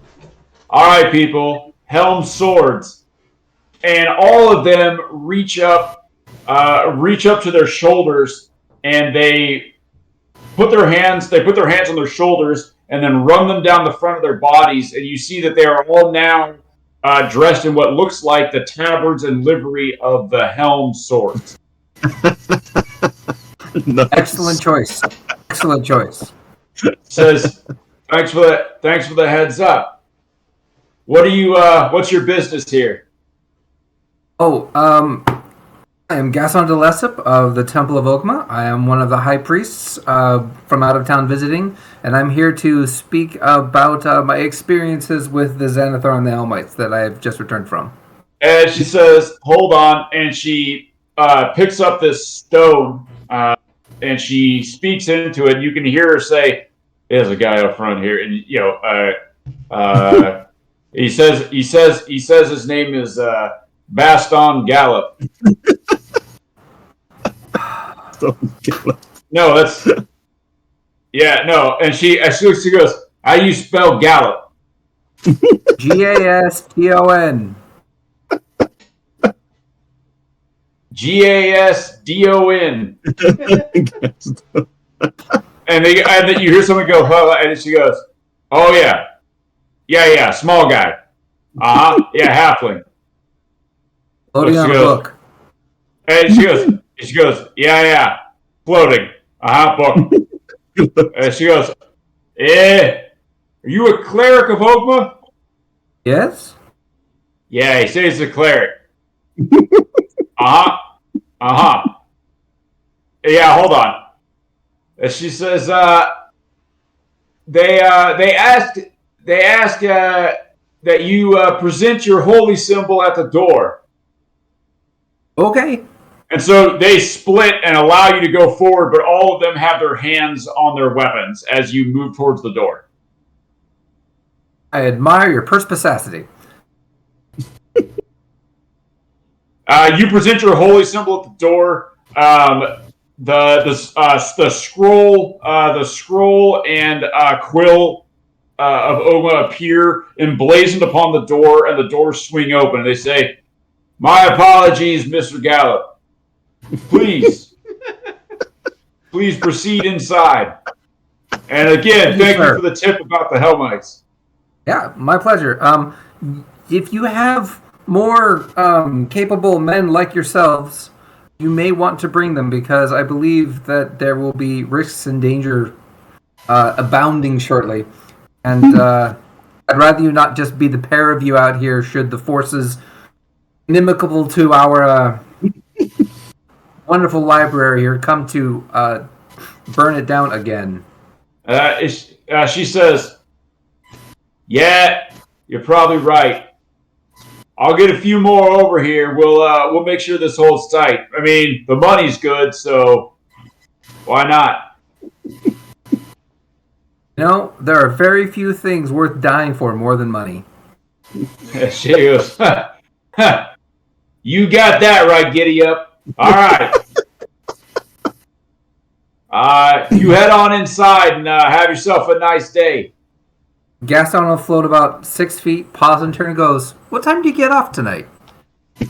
"All right, people, helm swords," and all of them reach up to their shoulders, and they put their hands on their shoulders and then run them down the front of their bodies, and you see that they are all now dressed in what looks like the tabards and livery of the helm swords. Nice. Excellent choice. Excellent choice. Says, thanks for the heads up. What are you? What's your business here?" Oh, I am Gaston de Lessep of the Temple of Ogma. I am one of the high priests from out of town visiting, and I'm here to speak about my experiences with the Xanathar and the Elmites that I have just returned from. And she says, "Hold on," and she picks up this stone and she speaks into it. You can hear her say, "There's a guy up front here," and he says his name is Baston Gallop. No, that's no. And she goes, "How do you spell Gallop?" Gaston. Gasdon. and then you hear someone go, "Huh," and she goes, "Oh yeah, small guy, yeah, halfling." Loading on a book. And she goes, yeah, floating, book. And she goes, are you a cleric of Ogma? Yes. Yeah, he says he's a cleric. Yeah, hold on. And she says, they ask that you present your holy symbol at the door. Okay. And so they split and allow you to go forward, but all of them have their hands on their weapons as you move towards the door. I admire your perspicacity. You present your holy symbol at the door. The scroll and quill of Ogma appear emblazoned upon the door, and the doors swing open. They say, "My apologies, Mr. Gallup. Please proceed inside." And again, thank you for the tip about the Hellmites. Yeah, my pleasure. If you have more capable men like yourselves, you may want to bring them, because I believe that there will be risks and danger abounding shortly. And I'd rather you not just be the pair of you out here should the forces inimical to our wonderful library here come to burn it down again. She says, "Yeah, you're probably right. I'll get a few more over here. We'll make sure this holds tight. I mean, the money's good, so why not?" You know, there are very few things worth dying for more than money. She goes, "You got that right, giddy up. All right. You head on inside and have yourself a nice day." Gaston will float about 6 feet, pause and turn and goes, "What time do you get off tonight?"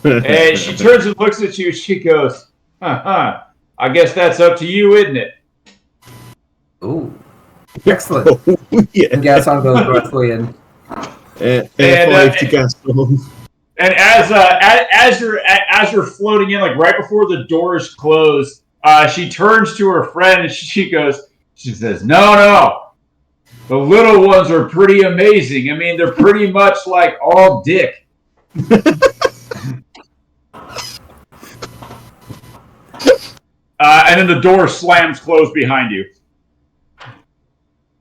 And she turns and looks at you. She goes, I guess that's up to you, isn't it? Ooh. Excellent. Yeah. And Gaston goes directly in. To Gaston. And as you're floating in, like right before the doors close, she turns to her friend and she says, No. The little ones are pretty amazing. I mean, they're pretty much like all dick. And then the door slams closed behind you.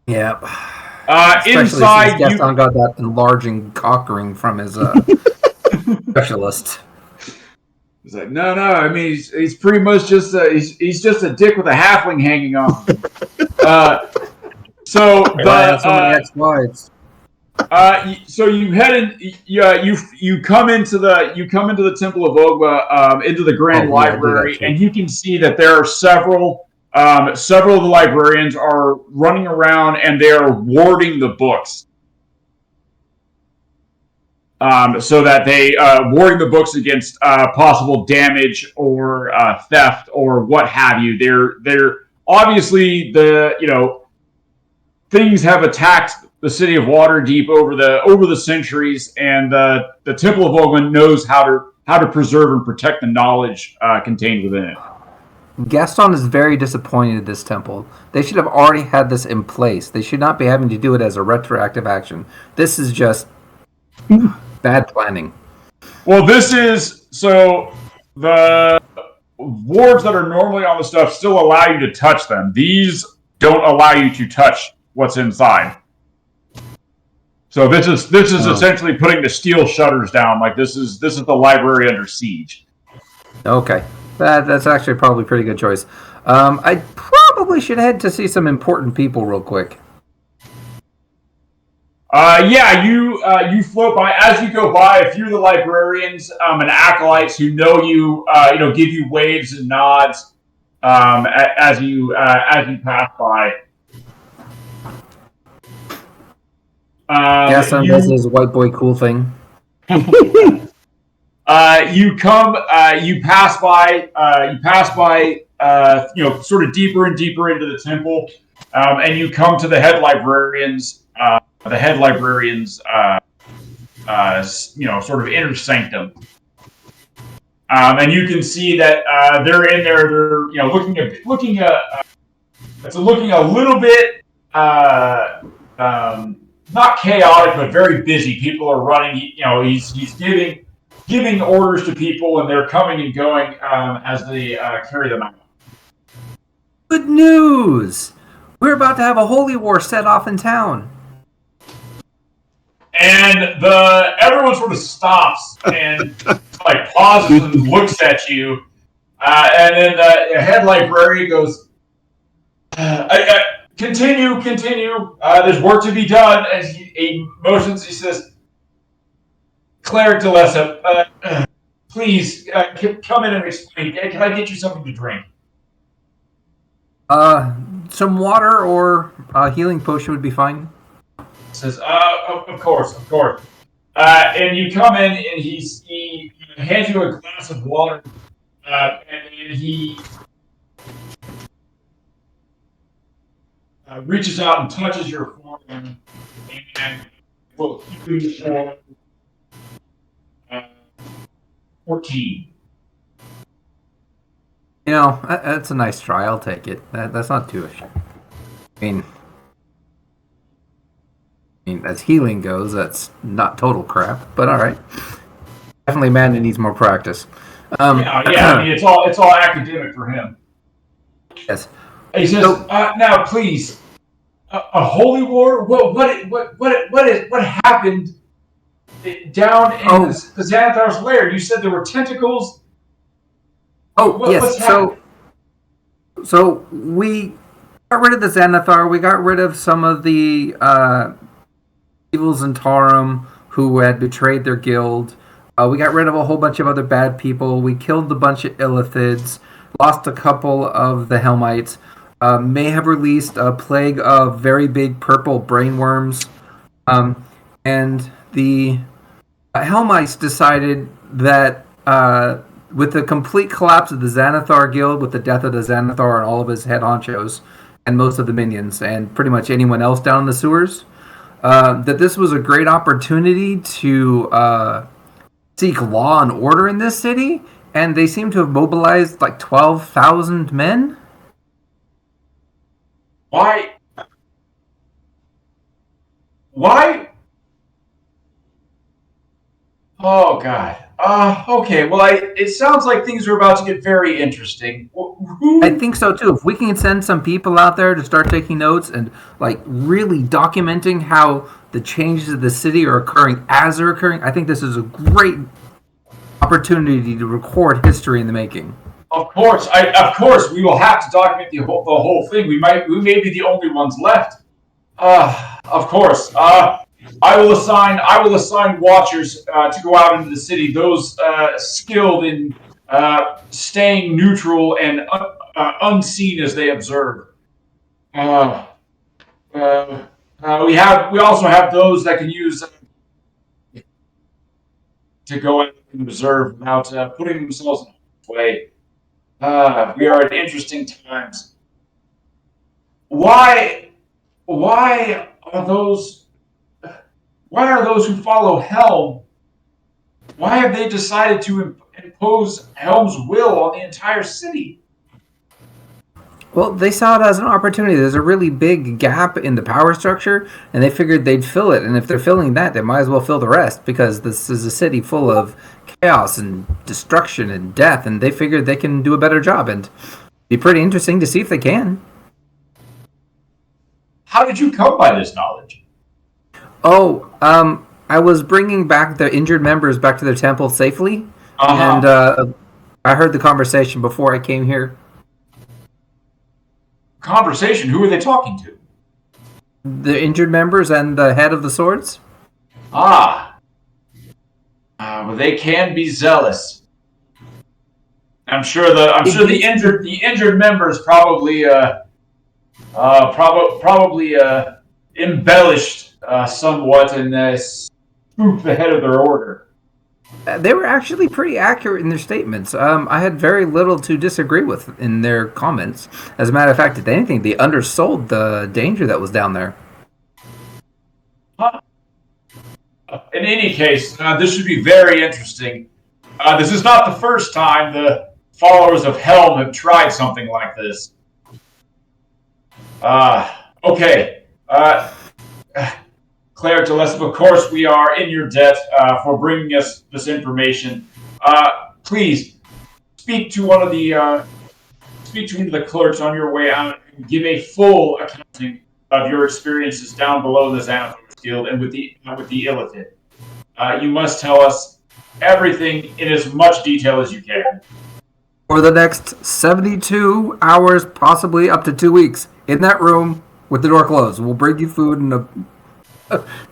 Yep. Inside, Gaston got that enlarging cock ring from his specialist. He's like, no. I mean, he's pretty much just he's just a dick with a halfling hanging on. So many ex-wives. So you head in. You come into the Temple of Ogma, into the Grand Library, and you can see that there are several of the librarians are running around and they are warding the books. So that they warding the books against possible damage or theft or what have you. They're obviously things have attacked the city of Waterdeep over the centuries, and the Temple of Ogma knows how to preserve and protect the knowledge contained within it. Gaston is very disappointed at this temple. They should have already had this in place. They should not be having to do it as a retroactive action. This is just bad planning. Well, this is so the wards that are normally on the stuff still allow you to touch them. These don't allow you to touch what's inside. So this is essentially putting the steel shutters down. Like this is the library under siege. Okay, that's actually probably a pretty good choice. I probably should head to see some important people real quick. You float by. As you go by, a few of the librarians and acolytes who know you, give you waves and nods as you pass by. Yes, this is white boy cool thing. You pass by, sort of deeper and deeper into the temple, and you come to the head librarian's, sort of inner sanctum. And you can see that they're in there. They're looking a little bit not chaotic, but very busy. People are running. He's giving orders to people, and they're coming and going as they carry them out. Good news! We're about to have a holy war set off in town. And everyone sort of stops and pauses and looks at you, and then the head librarian goes, "Continue. There's work to be done." As he motions, he says, "Cleric Delessa, please come in and explain. Can I get you something to drink?" Some water or a healing potion would be fine. Says, of course. And you come in, and he hands you a glass of water, and he reaches out and touches your forearm, and will keep you 14. That's a nice try. I'll take it. That's not too much. I mean, as healing goes, that's not total crap, but all right. Definitely, man, it needs more practice. I mean, it's all academic for him. Yes. He says, "Now, please, a holy war? What happened down in the Xanathar's lair? You said there were tentacles." Yes. So we got rid of the Xanathar. We got rid of some of the evils in Tarum who had betrayed their guild. We got rid of a whole bunch of other bad people. We killed a bunch of illithids. Lost a couple of the Helmites. May have released a plague of very big purple brainworms. And the Helmites decided that with the complete collapse of the Xanathar Guild, with the death of the Xanathar and all of his head honchos, and most of the minions, and pretty much anyone else down in the sewers, that this was a great opportunity to seek law and order in this city, and they seem to have mobilized 12,000 men. Why? Oh, God. Okay, well, it sounds like things are about to get very interesting. I think so, too. If we can send some people out there to start taking notes and, really documenting how the changes of the city are occurring as they're occurring, I think this is a great opportunity to record history in the making. Of course, we will have to document the whole thing. We may be the only ones left. Of course. I will assign watchers to go out into the city. Those skilled in staying neutral and unseen as they observe. We also have those that can use to go out and observe without putting themselves in harm's way. We are at interesting times. Why are those who follow Helm? Why have they decided to impose Helm's will on the entire city? Well, they saw it as an opportunity. There's a really big gap in the power structure, and they figured they'd fill it. And if they're filling that, they might as well fill the rest, because this is a city full of chaos and destruction and death, and they figured they can do a better job. And be pretty interesting to see if they can. How did you come by this knowledge? Oh, I was bringing back the injured members back to their temple safely, Uh-huh. and I heard the conversation before I came here. Conversation? Who are they talking to? The injured members and the head of the swords? Well, they can be zealous. I'm sure the injured members probably embellished somewhat and spooked the head of their order. They were actually pretty accurate in their statements. I had very little to disagree with in their comments. As a matter of fact, if anything, they undersold the danger that was down there. In any case, this should be very interesting. This is not the first time the followers of Helm have tried something like this. Okay. Cleric Gillespie, of course, we are in your debt for bringing us this information. Please speak to one of the clerks on your way out and give a full accounting of your experiences down below this Anthropos Guild and with the Illithid. You must tell us everything in as much detail as you can. For the next 72 hours, possibly up to 2 weeks, in that room with the door closed. We'll bring you food and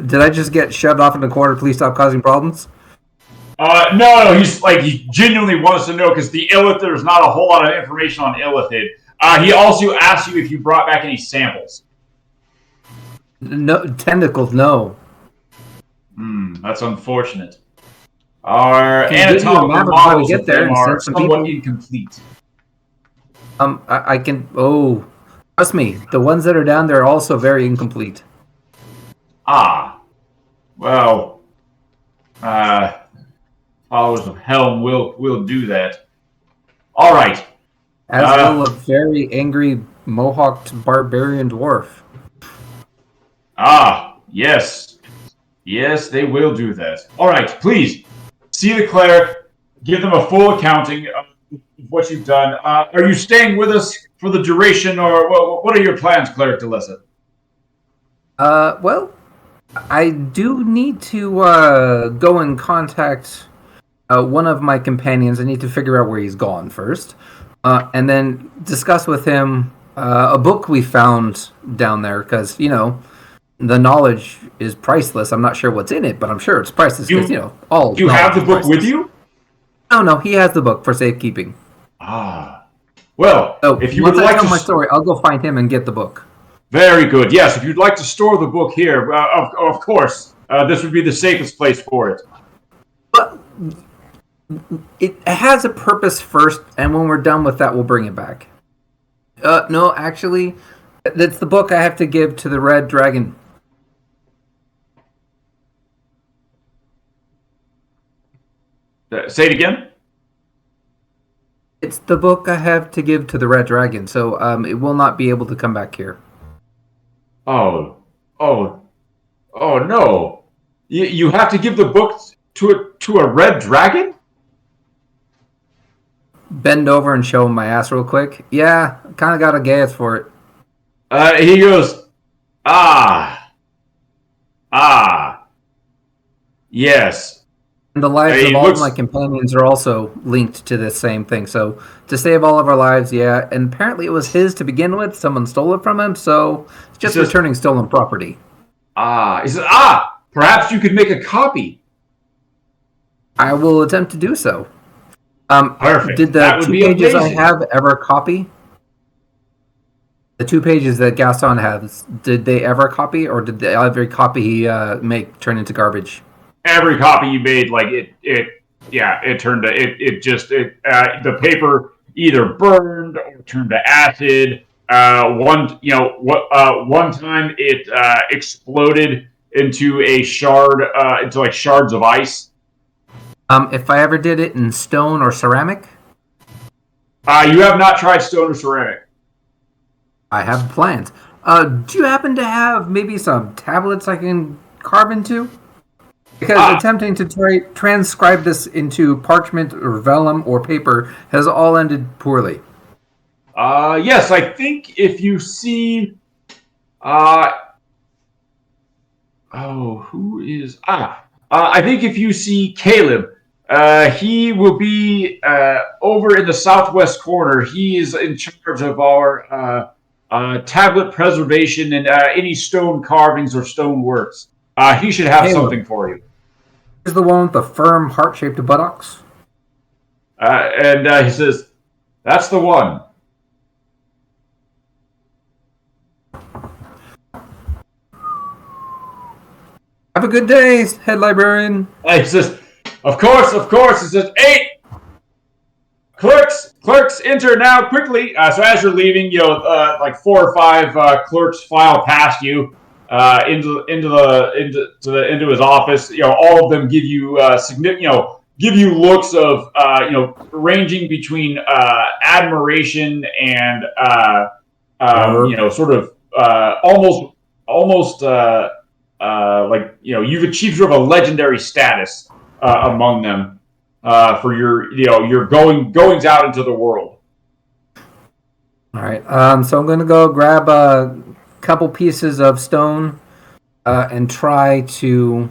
Did I just get shoved off in the corner? Please stop causing problems. No. He genuinely wants to know because there's not a whole lot of information on Illithid. He also asked you if you brought back any samples. No tentacles. No. That's unfortunate. Our anatomical models of them are somewhat incomplete. I can. Oh, trust me. The ones that are down there are also very incomplete. Well, followers of Helm will do that. All right. As will a very angry mohawked barbarian dwarf. Yes. Yes, they will do that. All right, please, see the cleric, give them a full accounting of what you've done. Are you staying with us for the duration, or what are your plans, Cleric Delessa? Well, I do need to go and contact one of my companions. I need to figure out where he's gone first, and then discuss with him a book we found down there, because, the knowledge is priceless. I'm not sure what's in it, but I'm sure it's priceless, because, all... Do you have the book with you? No, he has the book for safekeeping. Well, if you would like to... tell my story, I'll go find him and get the book. Very good. Yes, if you'd like to store the book here, of course, this would be the safest place for it. But it has a purpose first, and when we're done with that, we'll bring it back. No, actually, that's the book I have to give to the Red Dragon. Say it again? It's the book I have to give to the Red Dragon, so it will not be able to come back here. Oh no! You have to give the book to a red dragon? Bend over and show him my ass real quick. Yeah, kind of got a gas for it. He goes, yes. And the lives of all of my companions are also linked to this same thing. So to save all of our lives, yeah. And apparently it was his to begin with. Someone stole it from him, so it's just returning stolen property. He says, perhaps you could make a copy. I will attempt to do so. Perfect. Did the 2 pages I have ever copy? The 2 pages that Gaston has, did they ever copy, or did every copy he make turn into garbage? Every copy you made, the paper either burned or turned to acid. One time it exploded into a shard, into shards of ice. If I ever did it in stone or ceramic? You have not tried stone or ceramic. I have plans. Do you happen to have maybe some tablets I can carve into? Because attempting to transcribe this into parchment or vellum or paper has all ended poorly. Yes, I think if you see... who is... I think if you see Caleb, he will be over in the southwest corner. He is in charge of our tablet preservation and any stone carvings or stone works. He should have something for you. Is the one with the firm heart-shaped buttocks? And he says, "That's the one." Have a good day, head librarian. He says, of course. He says, 8 clerks, enter now quickly. So as you're leaving, like 4 or 5 clerks file past you into his office. All of them give you give you looks of ranging between admiration and sort of almost like you've achieved sort of a legendary status among them for your goings out into the world. All right, so I'm going to go grab a couple pieces of stone and try to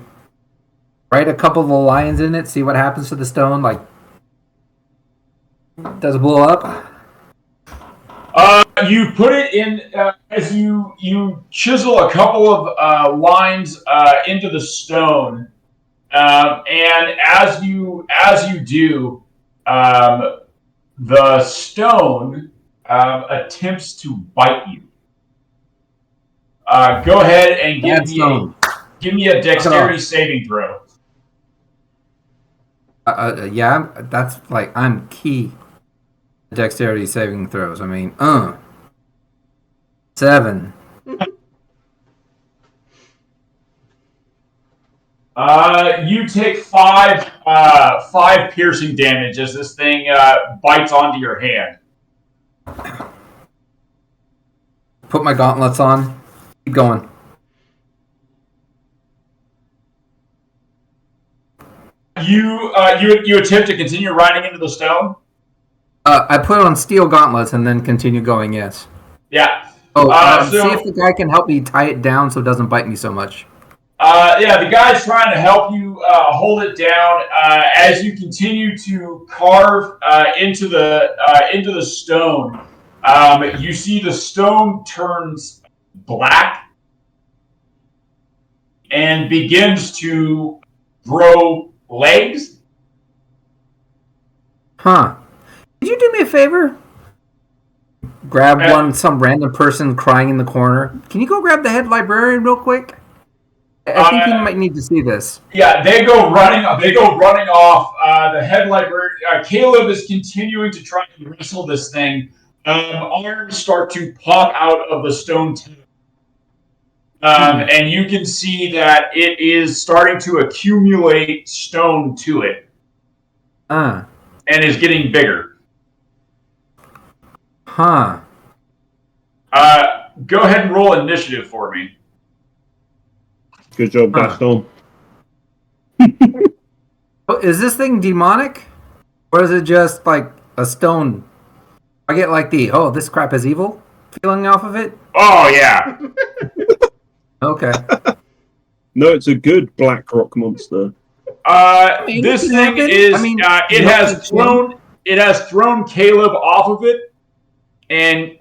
write a couple of the lines in it, see what happens to the stone. Like, does it blow up? You put it in as you chisel a couple of lines into the stone, and as you do, the stone attempts to bite you. Go ahead and give me a dexterity saving throw. Yeah, that's like I'm key. Dexterity saving throws. I mean, 7. You take 5 piercing damage as this thing bites onto your hand. Put my gauntlets on. Keep going. You attempt to continue riding into the stone? I put on steel gauntlets and then continue going, yes. Yeah. See if the guy can help me tie it down so it doesn't bite me so much. Yeah, the guy's trying to help you hold it down as you continue to carve into the stone. You see the stone turns black and begins to grow legs. Huh. Could you do me a favor? Grab some random person crying in the corner. Can you go grab the head librarian real quick? I think you might need to see this. Yeah, they go running off. The head librarian, Caleb, is continuing to try to wrestle this thing. Arms start to pop out of the stone tomb. And you can see that it is starting to accumulate stone to it. And is getting bigger. Huh. Go ahead and roll initiative for me. Good job, Gaston. Is this thing demonic? Or is it just like a stone? I get like this crap is evil feeling off of it? Oh, yeah. Okay. No, it's a good black rock monster. This thing is... it has thrown Caleb off of it. And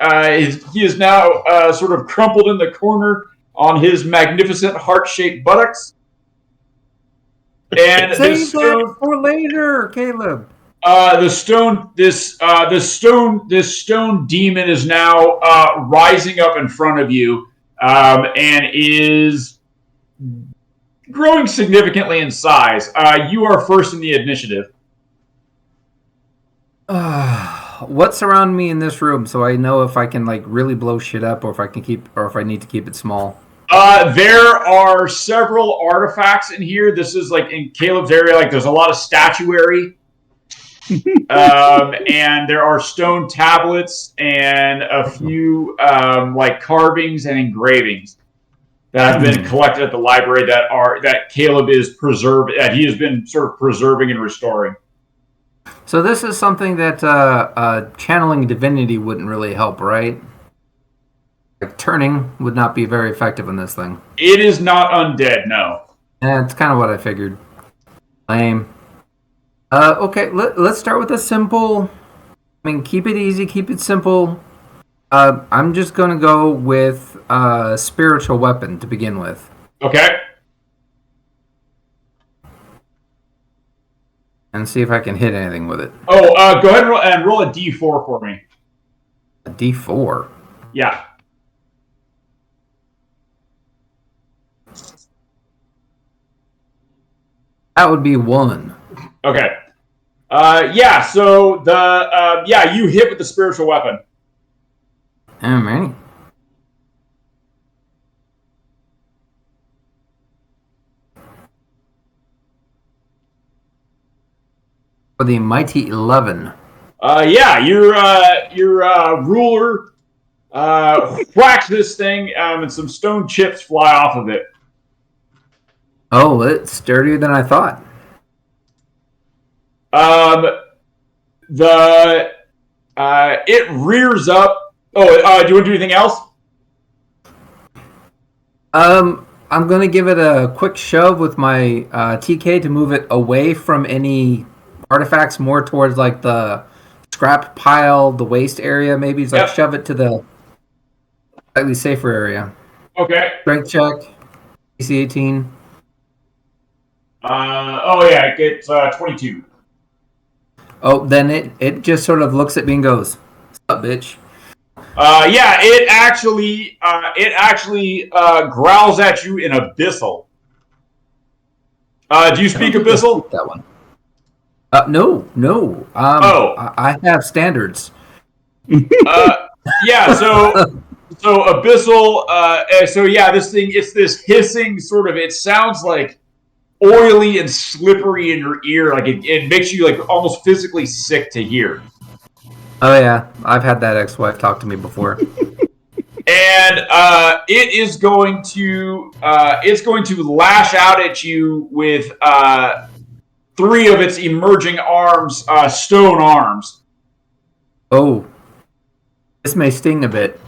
he is now sort of crumpled in the corner on his magnificent heart-shaped buttocks. And save that for later, Caleb. This stone demon is now rising up in front of you, and is growing significantly in size. You are first in the initiative. What's around me in this room, so I know if I can like really blow shit up, or if I need to keep it small? There are several artifacts in here. This is like in Caleb's area. Like there's a lot of statuary. And there are stone tablets and a few like carvings and engravings that have been collected at the library that Caleb is that he has been sort of preserving and restoring. So this is something that channeling divinity wouldn't really help, right? Like turning would not be very effective in this thing. It is not undead, no. Yeah, it's kind of what I figured. Lame. Okay, let's start with a simple. I mean, keep it easy, keep it simple. I'm just going to go with spiritual weapon to begin with. Okay. And see if I can hit anything with it. Oh, go ahead and roll a D4 for me. A D4? Yeah. That would be 1. Okay. Yeah, so you hit with the spiritual weapon. Oh, man. For the mighty 11. Yeah, your ruler whacks this thing, and some stone chips fly off of it. Oh, it's sturdier than I thought. It rears up. Oh, do you want to do anything else? I'm going to give it a quick shove with my TK to move it away from any artifacts, more towards like the scrap pile, the waste area. Maybe it's like shove it to the slightly safer area. Okay. Strength check. DC 18. It gets 22. Oh, then it just sort of looks at me and goes, "What's up, bitch?" It actually growls at you in Abyssal. Do you speak Abyssal? That one. No. I have standards. Yeah. So Abyssal. This thing. It's this hissing sort of. It sounds like oily and slippery in your ear. Like it makes you like almost physically sick to hear. Oh yeah, I've had that ex-wife talk to me before. And it's going to lash out at you with 3 of its emerging arms, stone arms. Oh, this may sting a bit.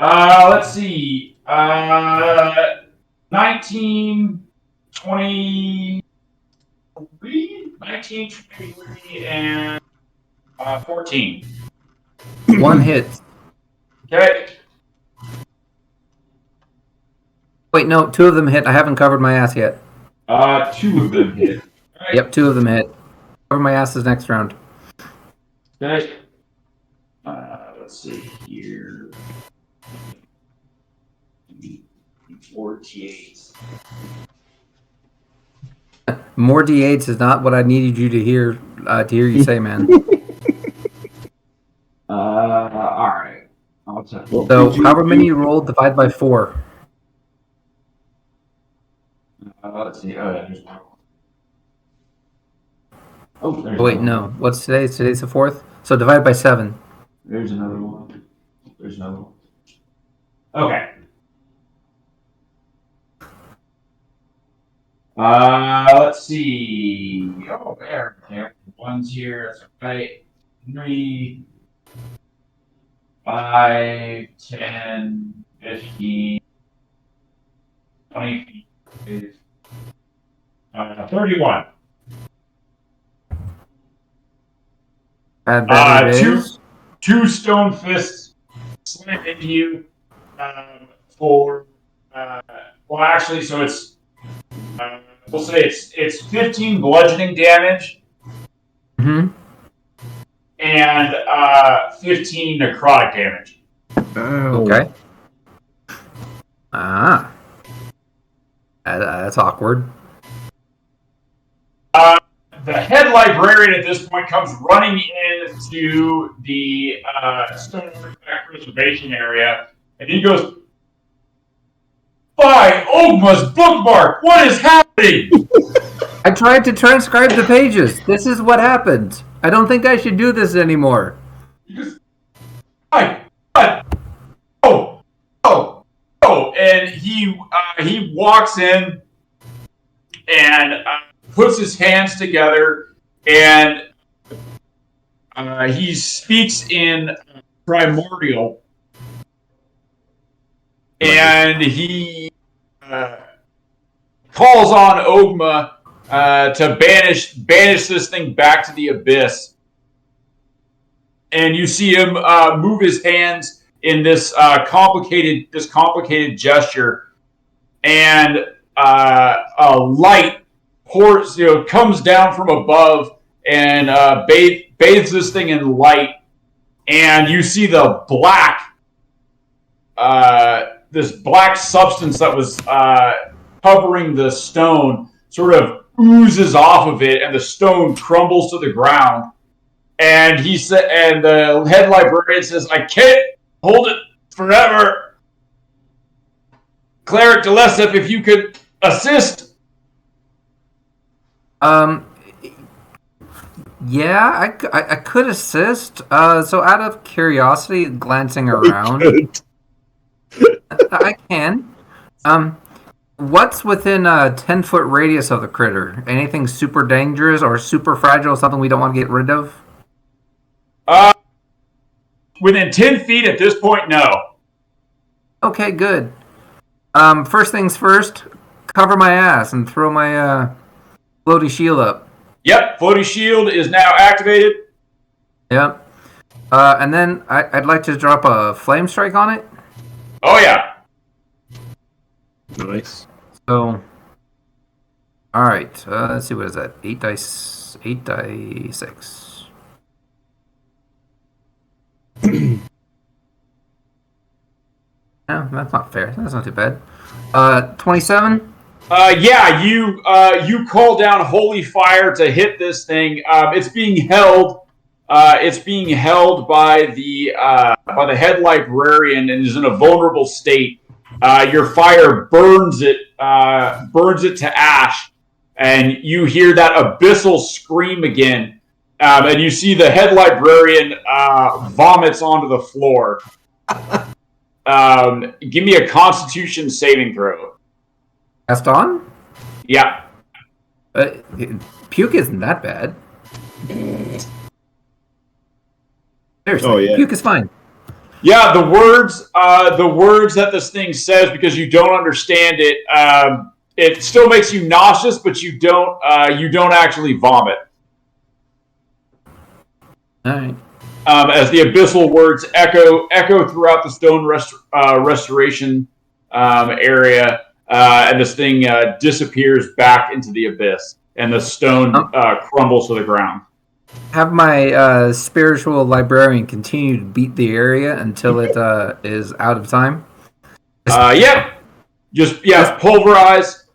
Let's see. 1923, and 14. 1 hit. Okay. Wait, no, 2 of them hit. I haven't covered my ass yet. 2 of them hit. Right. Yep, 2 of them hit. Cover my ass is next round. Okay. Let's see here. 48. More D8s is not what I needed you to hear you say, man. All right. I'll tell you. So, however many you rolled, divide by 4. Let's see. Oh, yeah, there's one. Oh, there's wait, no. What's today? Today's the 4th? So, divide by 7. There's another one. There's another one. Okay. Let's see. Oh, there. 1's here. That's right. 3, 5, 10, 15, 20, 31. Two stone fists slam into you for actually, so it's we'll say it's 15 bludgeoning damage. Mm-hmm. And 15 necrotic damage. Oh. Okay. That's awkward. The head librarian at this point comes running into the stone artifact preservation area, and he goes, "By Ogma's bookmark, what is happening?" I tried to transcribe the pages. This is what happened. I don't think I should do this anymore. And he walks in and puts his hands together, and he speaks in primordial, and he calls on Ogma to banish this thing back to the abyss. And you see him move his hands in this complicated gesture, and a light comes down from above and bathes this thing in light, and you see the this black substance that was covering the stone sort of oozes off of it, and the stone crumbles to the ground. And the head librarian says, "I can't hold it forever. Cleric Delesef, if you could assist." Yeah, I could assist. So out of curiosity, glancing around, I can. What's within a 10-foot radius of the critter? Anything super dangerous or super fragile? Something we don't want to get rid of? Within 10 feet at this point, no. Okay, good. First things first, cover my ass and throw my floaty shield up. Yep, floaty shield is now activated. Yep. And then I'd like to drop a flame strike on it. Oh, yeah. Nice. So, alright, let's see, what is that? 8 dice 6. No, that's not fair. That's not too bad. 27? Yeah, you call down holy fire to hit this thing. It's being held. It's being held by the head librarian and is in a vulnerable state. Your fire burns it to ash, and you hear that abyssal scream again. And you see the head librarian vomits onto the floor. Give me a Constitution saving throw. Gaston? Yeah. Puke isn't that bad. Seriously, Oh, yeah. puke is fine. Yeah, the words that this thing says, because you don't understand it, it still makes you nauseous, but you don't actually vomit. All right. As the abyssal words echo throughout the stone restoration area, and this thing disappears back into the abyss, and the stone crumbles to the ground. Have my spiritual librarian continue to beat the area until it is out of time. Yep. Just pulverize.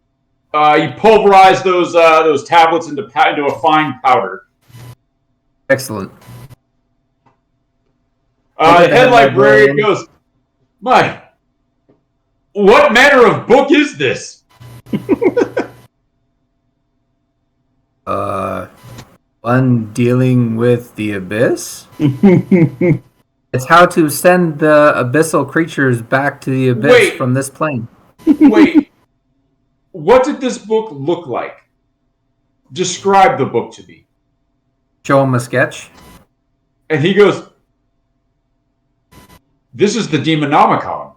You pulverize those tablets into a fine powder. Excellent. The head librarian goes, "My, what manner of book is this?" One dealing with the abyss? It's how to send the abyssal creatures back to the abyss from this plane. Wait, what did this book look like? Describe the book to me. Show him a sketch. And he goes, "This is the Demonomicon."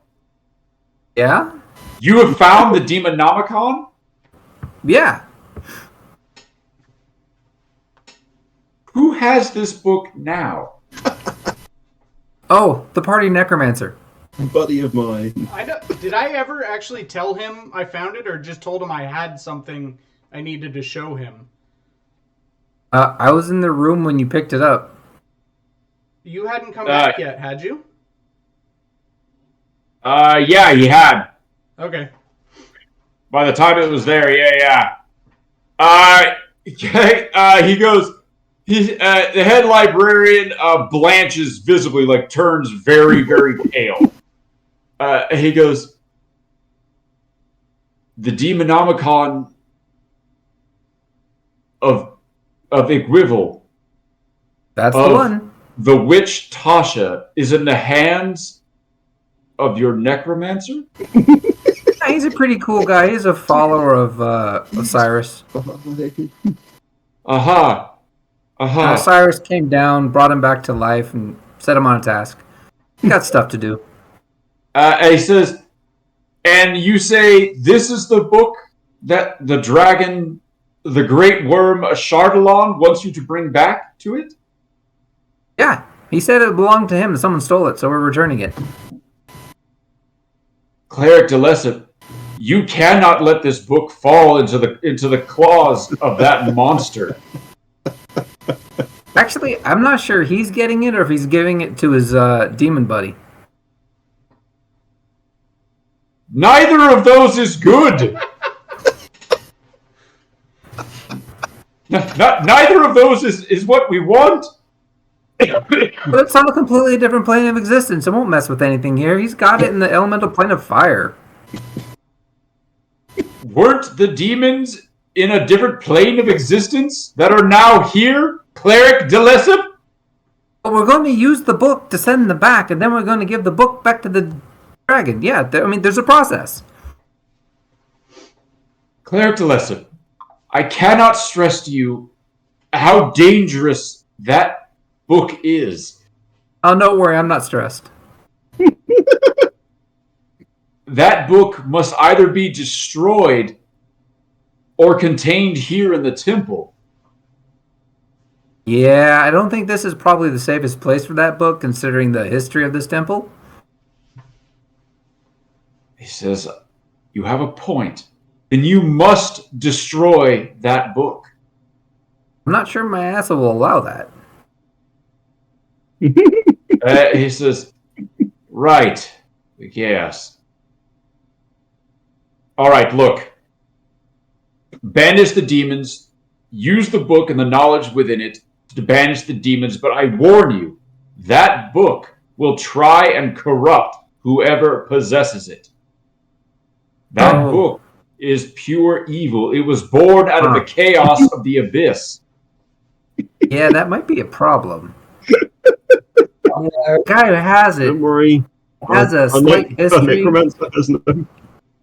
Yeah? You have found the Demonomicon? Yeah. Who has this book now? Oh, the party necromancer. Buddy of mine. Did I ever actually tell him I found it, or just told him I had something I needed to show him? I was in the room when you picked it up. You hadn't come back yet, had you? Yeah, he had. Okay. By the time it was there, yeah. He goes, the head librarian blanches visibly, like turns very, very pale. He goes, "The Demonomicon of Igwivel, That's the one. the witch Tasha, is in the hands of your necromancer? Yeah, he's a pretty cool guy. He's a follower of Osiris. Aha. Osiris came down, brought him back to life, and set him on a task. He got stuff to do. And he says, and you say this is the book that the dragon, the great worm Ashardalon, wants you to bring back to it? Yeah, he said it belonged to him and someone stole it, so we're returning it. Cleric Delesip, you cannot let this book fall into the claws of that monster. Actually, I'm not sure he's getting it or if he's giving it to his demon buddy. Neither of those is good. Neither of those is what we want. But it's on a completely different plane of existence. It won't mess with anything here. He's got it in the elemental plane of fire. Weren't the demons in a different plane of existence that are now here, Cleric Delesip? But we're going to use the book to send them back, and then we're going to give the book back to the dragon. Yeah, there's a process. Cleric Delesip, I cannot stress to you how dangerous that book is. Oh, don't worry, I'm not stressed. That book must either be destroyed or contained here in the temple. Yeah, I don't think this is probably the safest place for that book, considering the history of this temple. He says, you have a point. Then you must destroy that book. I'm not sure my ass will allow that. He says, right, yes. All right, look. Banish the demons. Use the book and the knowledge within it to banish the demons. But I warn you, that book will try and corrupt whoever possesses it. That book is pure evil. It was born out of the chaos of the abyss. Yeah, that might be a problem. The guy who has it Don't worry. has a slight history. Necromancer.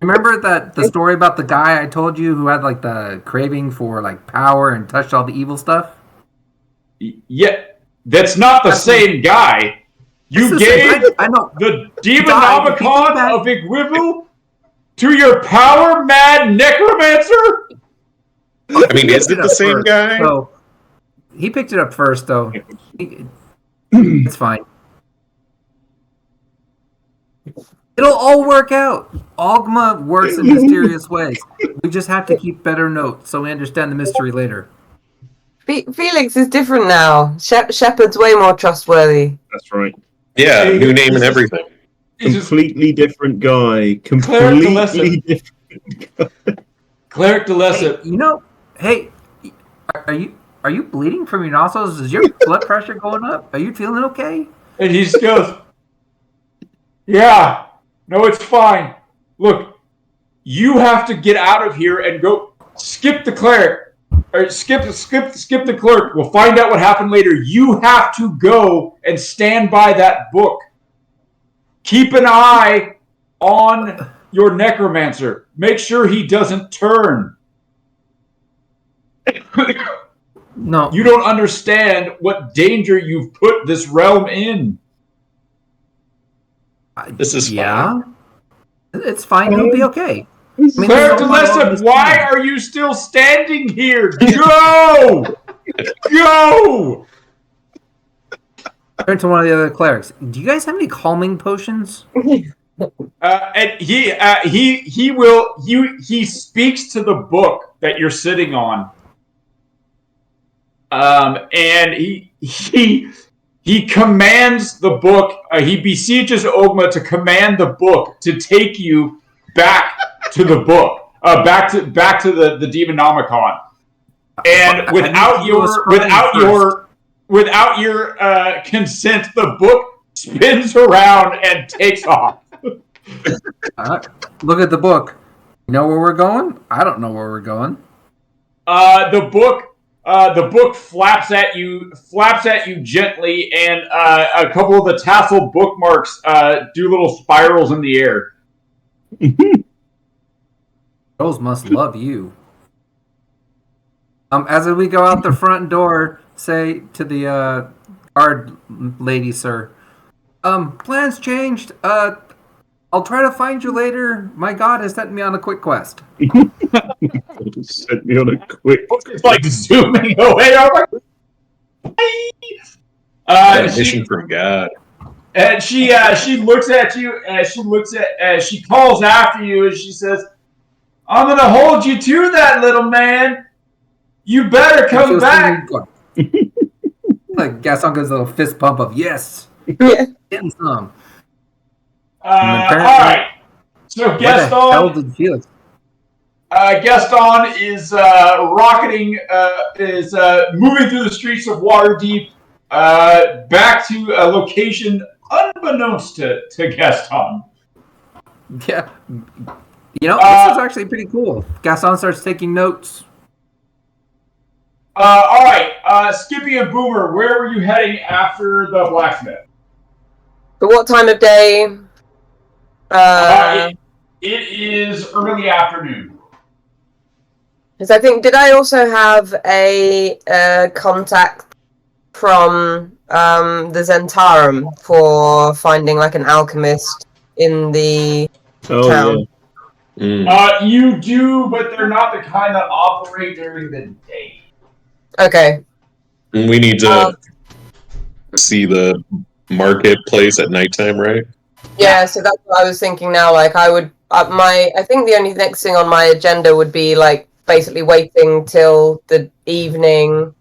Remember the story about the guy I told you who had like the craving for like power and touched all the evil stuff? Yeah, that's not the same guy. You gave the Demonomicon of Igwivel to your power-mad necromancer? I mean, is it the same guy? So, he picked it up first, though. It's fine. It'll all work out. Ogma works in mysterious ways. We just have to keep better notes so we understand the mystery later. Felix is different now. Shepard's way more trustworthy. That's right. Yeah, new name and everything. Completely different guy. Completely different guy. Cleric Delesip. Hey, are you bleeding from your nostrils? Is your blood pressure going up? Are you feeling okay? And he just goes, yeah, no, it's fine. Look, you have to get out of here and go skip the cleric. Or skip the clerk. We'll find out what happened later. You have to go and stand by that book. Keep an eye on your necromancer. Make sure he doesn't turn. No. You don't understand what danger you've put this realm in. This is fine. It's fine. It'll be okay. Cleric Delesip, why are you still standing here? Go! Go! Turn to one of the other clerics. Do you guys have any calming potions? And he speaks to the book that you're sitting on. And he commands the book. He beseeges Ogma to command the book to take you back to the book, back to the Demonomicon. And without your consent, the book spins around and takes off. Look at the book. You know where we're going? I don't know where we're going. The book The book flaps at you gently, and a couple of the tassel bookmarks do little spirals in the air. Girls must love you. As we go out the front door, say to the guard lady, sir, plans changed. I'll try to find you later. My God has sent me on a quick quest. Sent me on a quick. It's like zooming away. Mission from God. And she looks at you, and she calls after you, and she says, "I'm gonna hold you to that, little man. You better come back." Like Gaston gives a little fist pump of yes, getting some. All right. So Gaston is rocketing, is moving through the streets of Waterdeep back to a location unbeknownst to Gaston. Yeah. This is actually pretty cool. Gaston starts taking notes. All right. Skippy and Boomer, where were you heading after the blacksmith? But what time of day? It is early afternoon. Because I think, did I also have a contact from the Zentarum for finding like an alchemist in the town? Yeah. You do, but they're not the kind that operate during the day. Okay. We need to see the marketplace at nighttime, right? Yeah, so that's what I was thinking now. Like, I would, I think the only next thing on my agenda would be like basically waiting till the evening.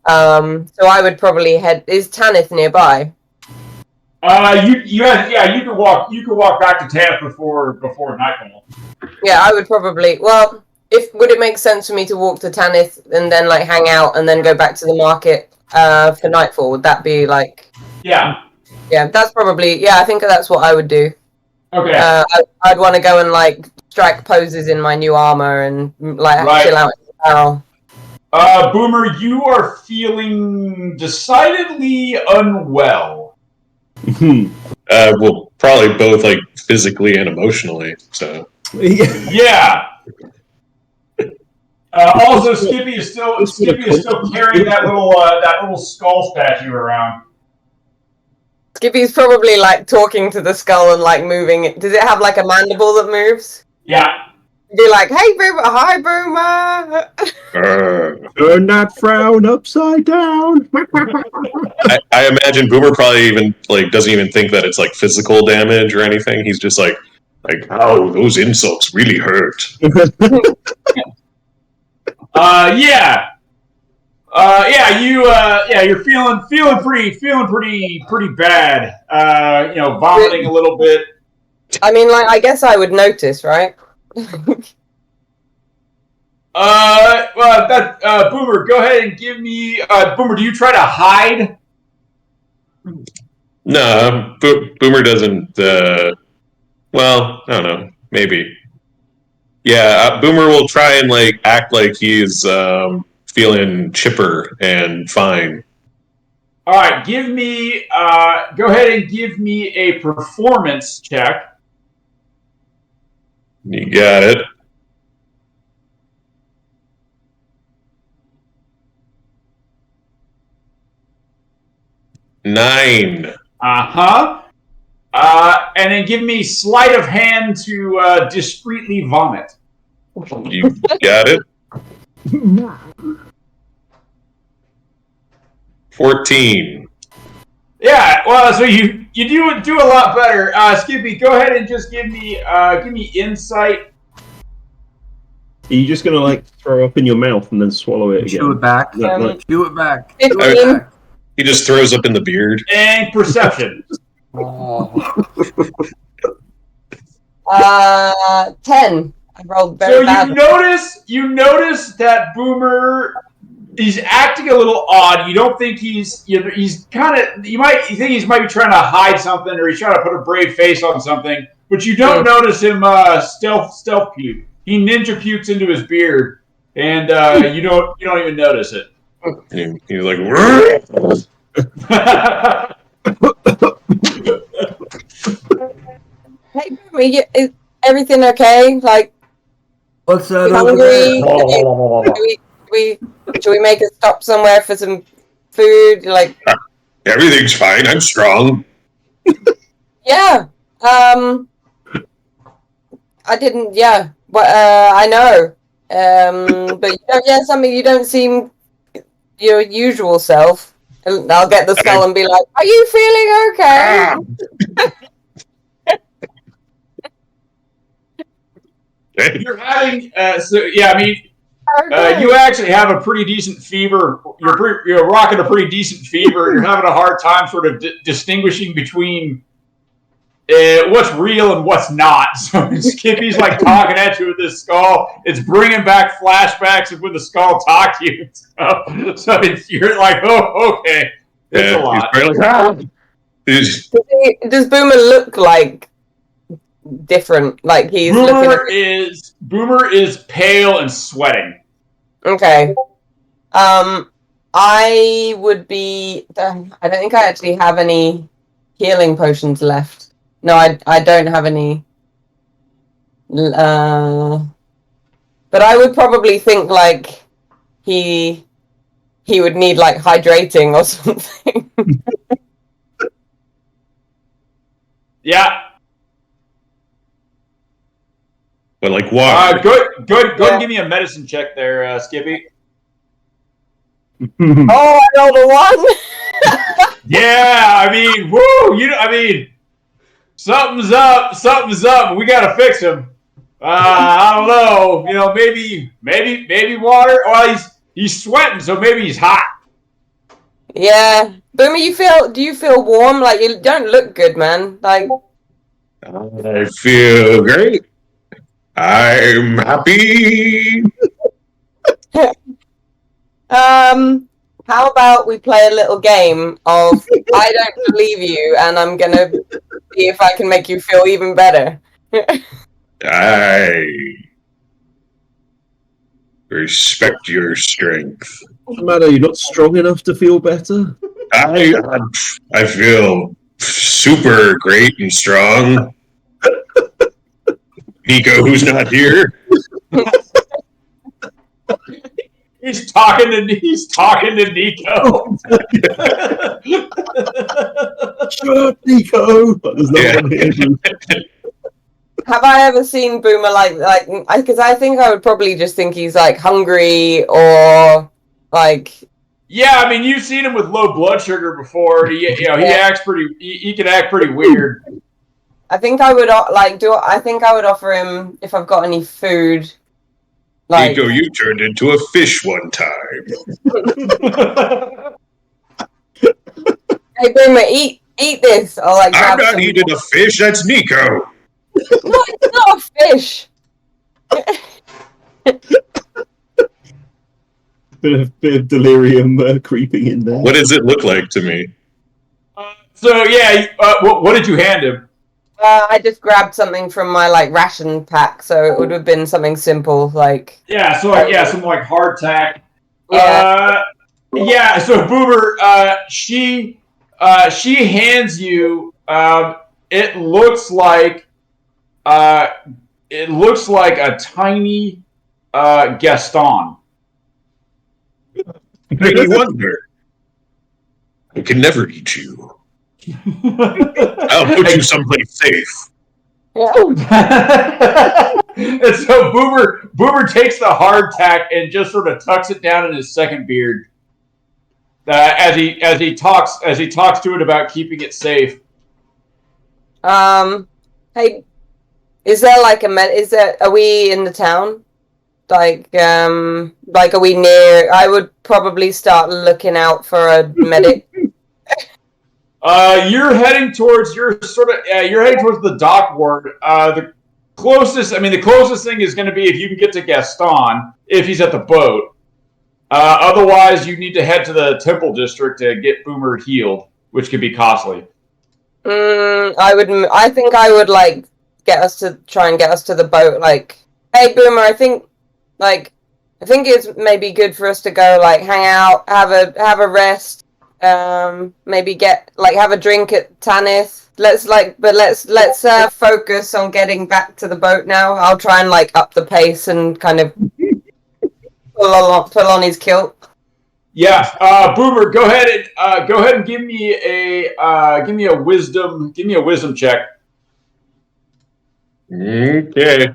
So I would probably head. Is Tanith nearby? You could walk back to Tanith before nightfall. Yeah, I would probably. Well, would it make sense for me to walk to Tanith and then like hang out and then go back to the market for nightfall? Would that be like? Yeah. Yeah, that's probably. Yeah, I think that's what I would do. Okay. I'd want to go and like strike poses in my new armor and like chill out in the barrel. Boomer, you are feeling decidedly unwell. Well, probably both like physically and emotionally. So. Yeah. Also, Skippy is still carrying that little skull statue around. Skippy's probably like talking to the skull and like moving it. Does it have like a mandible that moves? Yeah. Be like, "Hey, Boomer! Hi, Boomer!" Turn that frown upside down. I imagine Boomer probably even like doesn't even think that it's like physical damage or anything. He's just like, oh, those insults really hurt. You're feeling pretty bad. Vomiting a little bit. I mean, like, I guess I would notice, right? Boomer, go ahead and give me. Boomer, do you try to hide? No, Boomer doesn't. Well, I don't know. Maybe. Yeah, Boomer will try and like act like he's feeling chipper and fine. All right, give me. Go ahead and give me a performance check. You got it. Nine. And then give me sleight of hand to discreetly vomit. You got it. 14. Yeah, well, so you do a lot better. Skippy, go ahead and just give me insight. Are you just gonna like throw up in your mouth and then swallow it again? Chew it back. Chew it back. He just throws up in the beard. And perception. 10. I rolled very bad. You notice that Boomer, he's acting a little odd. You don't think he's kind of, you think he might be trying to hide something, or he's trying to put a brave face on something, but you don't notice him stealth puke. He ninja pukes into his beard, and you don't even notice it. And he's like, Hey, is everything okay? Like, What's that you over there? hungry? Should we make a stop somewhere for some food? Like, everything's fine. I'm strong. yeah. I didn't. Yeah. But I know. But you don't seem your usual self. And I'll get the skull and be like, "Are you feeling okay?" You're having you actually have a pretty decent fever. You're rocking a pretty decent fever. You're having a hard time sort of distinguishing between what's real and what's not. So Skippy's like talking at you with this skull. It's bringing back flashbacks of when the skull talked to you. So you're like, oh, okay. It's a lot. Does Boomer look like different? Like he's Boomer is pale and sweating. Okay. I would be. I don't think I actually have any healing potions left. No, I don't have any. But I would probably think like he would need like hydrating or something. Yeah. But like water. Go ahead and give me a medicine check there, Skippy. Oh, I rolled a 1. Yeah, I mean, woo! Something's up. We gotta fix him. I don't know. Maybe water. Well, he's sweating, so maybe he's hot. Yeah, Boomer, do you feel warm? Like you don't look good, man. Like I feel great. I'm happy. How about we play a little game of I don't believe you, and I'm gonna see if I can make you feel even better. I respect your strength. What's the matter? You're not strong enough to feel better? I feel super great and strong. Nico, who's not here? He's talking to Nico. Shut up, Nico. There's no one here. Have I ever seen Boomer like? Because I think I would probably just think he's like hungry or like. Yeah, I mean, you've seen him with low blood sugar before. He acts pretty. He can act pretty weird. I think I would I think I would offer him if I've got any food. Like, Nico, you turned into a fish one time. Hey, Boomer, eat this. Or like. I'm not eating a fish. That's Nico. No, it's not a fish. Bit of delirium creeping in there. What does it look like to me? What did you hand him? I just grabbed something from my like ration pack, so it would have been something simple like. Some like hardtack. Yeah. So Boomer, she hands you. It looks like a tiny Gaston. Make you wonder. I can never eat you. I'll put you someplace safe. And so Boomer takes the hardtack and just sort of tucks it down in his second beard. As he talks to it about keeping it safe. Hey, is there like are we in the town? Like are we near? I would probably start looking out for a medic. You're heading towards the dock ward. The closest thing is going to be if you can get to Gaston, if he's at the boat. Otherwise, you need to head to the Temple District to get Boomer healed, which could be costly. I think I would like try and get us to the boat. Like, hey Boomer, I think like I think it's maybe good for us to go like hang out, have a rest, maybe have a drink at Tanith. Let's focus on getting back to the boat now. I'll try and like up the pace and kind of pull on his kilt. Yeah, Boomer, go ahead and give me a wisdom check. Okay.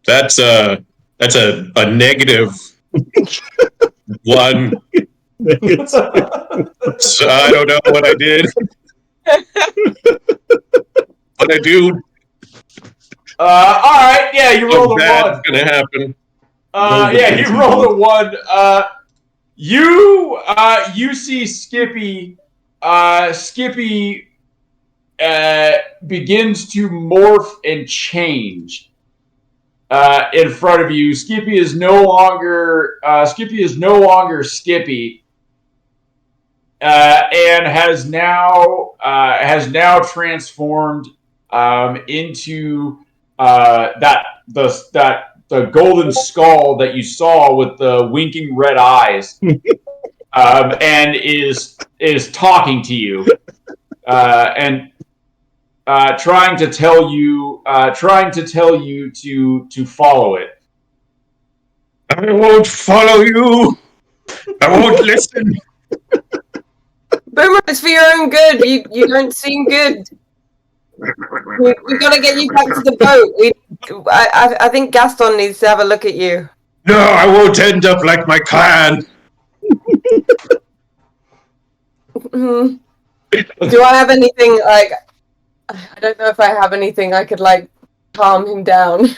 That's a negative one. So I don't know what I did. What I do. All right, yeah, you rolled a 1. That's gonna happen. You rolled a 1. You see Skippy. Skippy begins to morph and change in front of you. Skippy is no longer Skippy, and has now transformed into the golden skull that you saw with the winking red eyes, and is talking to you, and trying to tell you to follow it. I won't follow you. I won't listen. Boomer, it's for your own good. You don't seem good. We gotta get you back to the boat. I think Gaston needs to have a look at you. No, I won't end up like my clan. Do I have anything like? I don't know if I have anything I could like calm him down.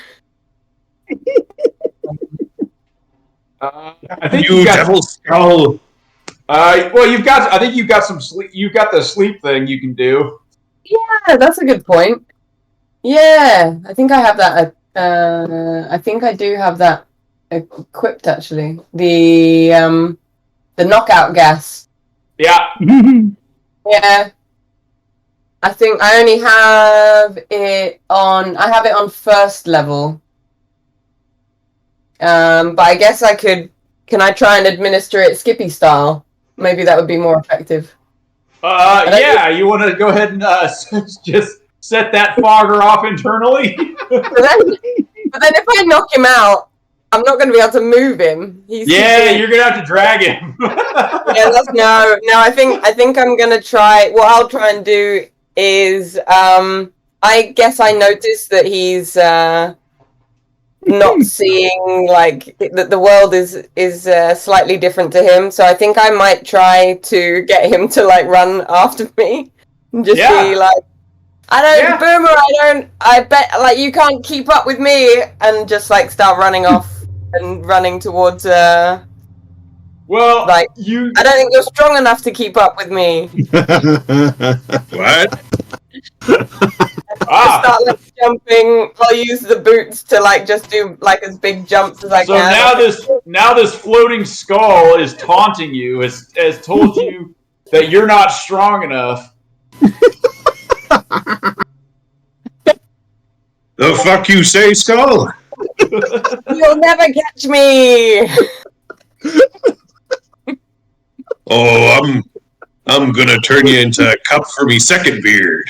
I think you devil skull. Well, you've got. I think you've got some sleep. You've got the sleep thing you can do. Yeah, that's a good point. Yeah, I think I have that. I think I do have that equipped actually. The knockout gas. Yeah. Yeah. I think I only have it on. I have it on first level. But I guess I could. Can I try and administer it Skippy style? Maybe that would be more effective. Yeah, you want to go ahead and just set that fogger off internally? But then if I knock him out, I'm not going to be able to move him. You're going to have to drag him. No. I think I'm going to try. What I'll try and do is, I guess I noticed that he's not seeing like that the world is slightly different to him. So I think I might try to get him to like run after me and just be like, Boomer, I bet like you can't keep up with me, and just like start running off and running towards well, like I don't think you're strong enough to keep up with me. What? Start like jumping. I'll use the boots to like just do like as big jumps as I can. So now this floating skull is taunting you, has told you that you're not strong enough. The fuck you say, skull? You'll never catch me. Oh, I'm gonna turn you into a cup for me second beard.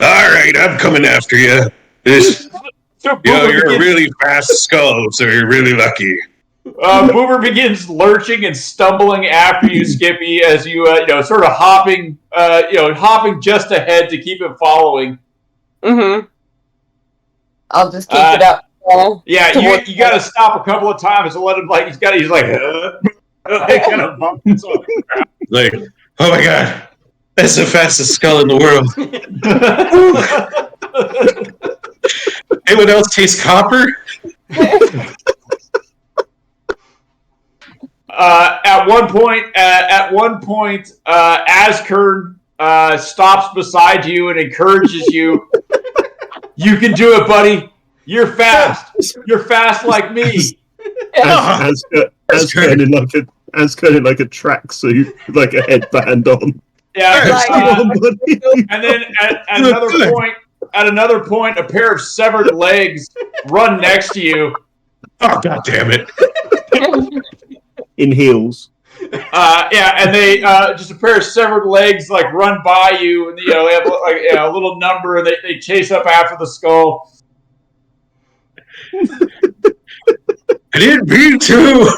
Alright, I'm coming after you. You're a really fast skull, so you're really lucky. Boomer begins lurching and stumbling after you, Skippy, as you sort of hopping just ahead to keep him following. Mm-hmm. I'll just keep it up. Yeah, you got to stop a couple of times to let him he's kind of bumping on the ground. Like, oh my god, that's the fastest skull in the world. Anyone else taste copper? At one point, Azkern stops beside you and encourages you. You can do it, buddy. You're fast. You're fast like me. Azkern in like a tracksuit, like a headband on. Yeah. And then at another point, at another point, a pair of severed legs run next to you. Oh, God damn it. In heels. And they just a pair of severed legs like run by you, and they have like a little number, and they chase up after the skull. I didn't mean to.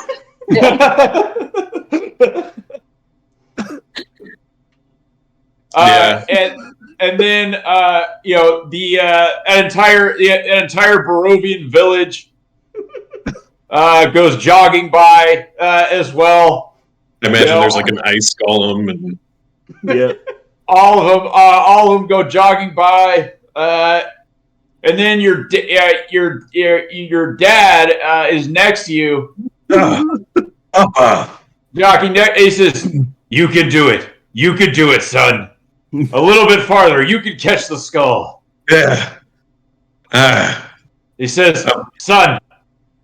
And then the entire Barovian village goes jogging by as well. I imagine there's like an ice golem, and all of them go jogging by, and then your dad is next to you, jogging. He says, "You can do it. You can do it, son. A little bit farther. You can catch the skull." Yeah. He says, "Son,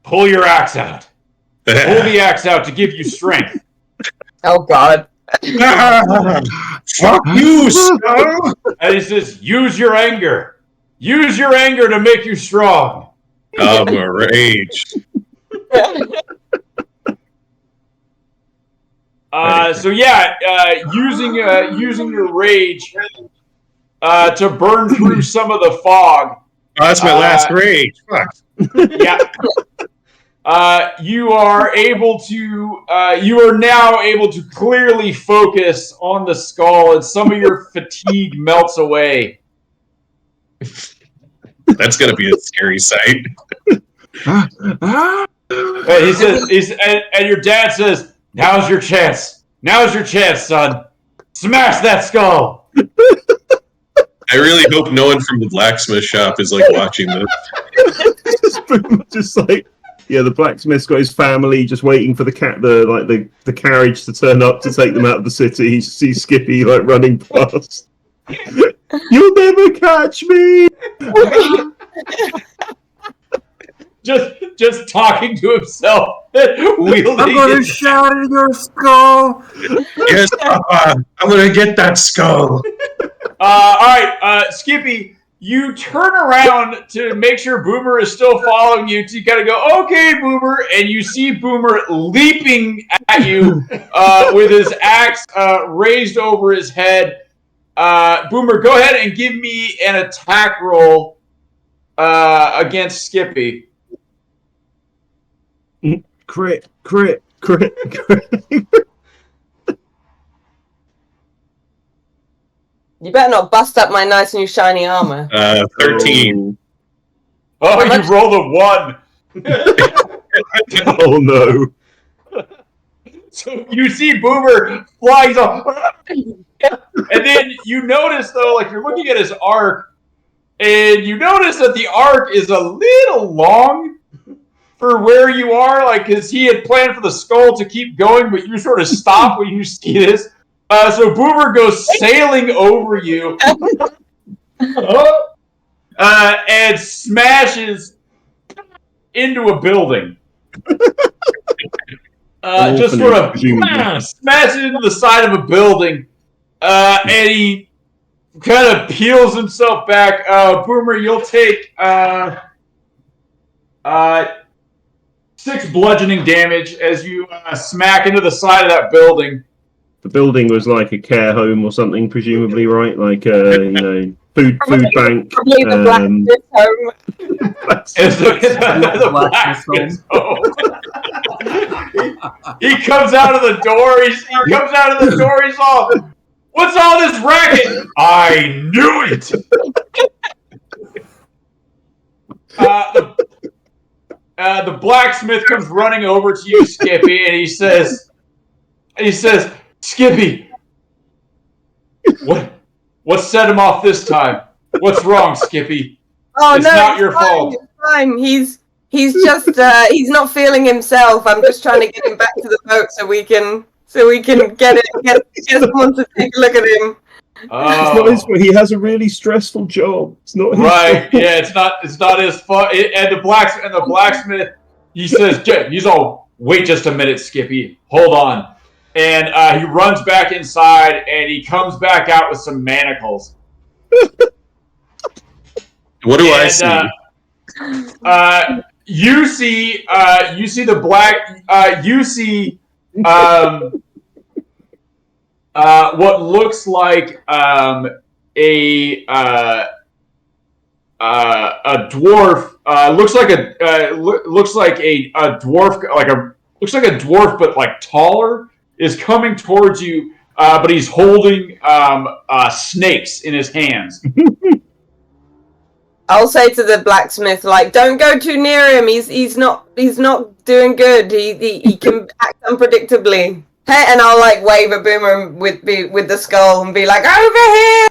pull your axe out. Pull the axe out to give you strength." Oh, God. Fuck you, son! And he says, "Use your anger. Use your anger to make you strong." I'm a rage. Using your rage to burn through some of the fog. Oh, that's my last rage. Fuck. Yeah. You are now able to clearly focus on the skull, and some of your fatigue melts away. That's gonna be a scary sight. He says, and your dad says, "Now's your chance. Now's your chance, son. Smash that skull." I really hope no one from the blacksmith shop is like watching this. Just like. Yeah, the blacksmith's got his family just waiting for the carriage to turn up to take them out of the city. He sees Skippy like running past. You'll never catch me. just talking to himself. Wielding I'm gonna shout at your skull. Yes, Papa. I'm gonna get that skull. All right, Skippy. You turn around to make sure Boomer is still following you. To kind of go, "Okay, Boomer," and you see Boomer leaping at you with his axe raised over his head. Boomer, go ahead and give me an attack roll against Skippy. Crit. You better not bust up my nice new shiny armor. 13. Oh, you rolled a 1. Oh no. So you see Boomer flying off. And then you notice, though, like you're looking at his arc, and you notice that the arc is a little long for where you are, like, because he had planned for the skull to keep going, but you sort of stop when you see this. So Boomer goes sailing over you and smashes into a building. Just sort of smashes into the side of a building, and he kind of peels himself back. Boomer, you'll take 6 bludgeoning damage as you smack into the side of that building. The building was like a care home or something, presumably, right? Like food bank. Probably the blacksmith home. The blacksmith home. He comes out of the door. He comes out of the door. He's all, "What's all this racket?" "I knew it." The blacksmith comes running over to you, Skippy, and he says, "Skippy, what set him off this time? What's wrong, Skippy? Oh, it's not your fault." It's fine. He's just he's not feeling himself. I'm just trying to get him back to the boat so we can get someone to take a look at him. Oh. It's not his, he has a really stressful job. It's not his right. fault. Yeah, it's not his fault. And the blacksmith, he says, he's all, "Wait just a minute, Skippy. Hold on." And he runs back inside, and he comes back out with some manacles. What do I see? You see the black. You see what looks like a dwarf. Looks like a dwarf. Looks like a dwarf, but like taller, is coming towards you. But he's holding snakes in his hands. I'll say to the blacksmith, like, don't go too near him. He's not doing good. He can act unpredictably. Hey, and I'll like wave at Boomer with the skull and be like, over here.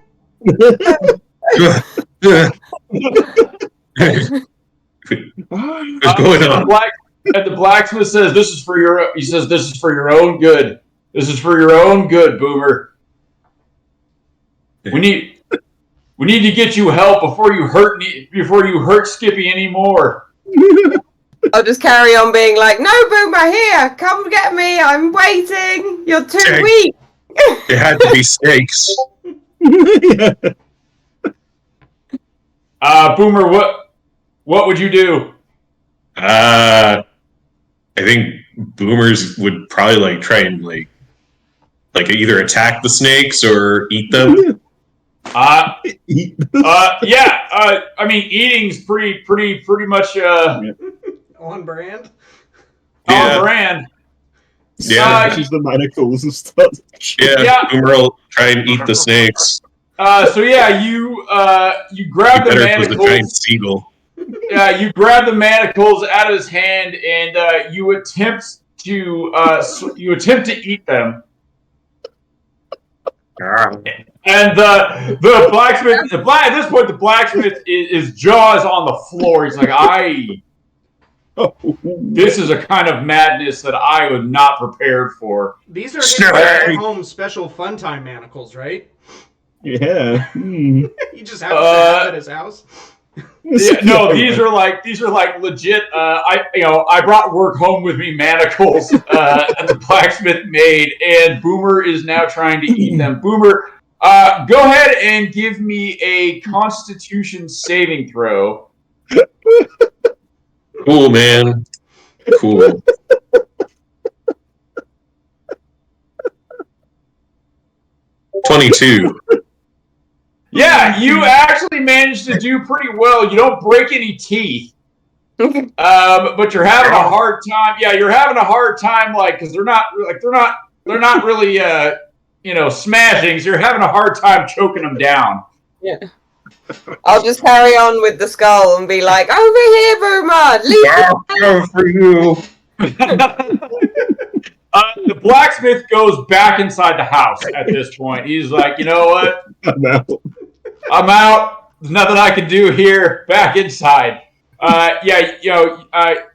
What's going on? And the blacksmith says, "This is for your." He says, "This is for your own good. This is for your own good, Boomer. We need to get you help before you hurt Skippy anymore." I'll just carry on being like, "No, Boomer, here, come get me. I'm waiting. You're too weak." It had to be snakes. Boomer, what would you do? I think Boomers would probably like try and like either attack the snakes or eat them. Yeah. I mean, eating's pretty much on brand. On brand. Yeah, she's the manacles and stuff. Yeah, Boomer will try and eat the snakes. So yeah, you grab the manacles. Was a giant seagull. Yeah, you grab the manacles out of his hand, and you attempt to eat them. And the blacksmith, at this point, the blacksmith his jaw is on the floor. He's like, this is a kind of madness that I was not prepared for. These are his at-home special fun time manacles, right? Yeah. You just have to have at his house. Yeah, no, these are like legit. I brought work home with me manacles that the blacksmith made, and Boomer is now trying to eat them. Boomer, go ahead and give me a Constitution saving throw. Cool, man. Cool. $22. Yeah, you actually managed to do pretty well. You don't break any teeth, but you're having a hard time. Yeah, you're having a hard time, because they're not really smashing. So you're having a hard time choking them down. Yeah. I'll just carry on with the skull and be like, over here, Boomer. Go for you. The blacksmith goes back inside the house at this point. He's like, you know what? I'm out. There's nothing I can do here. Back inside.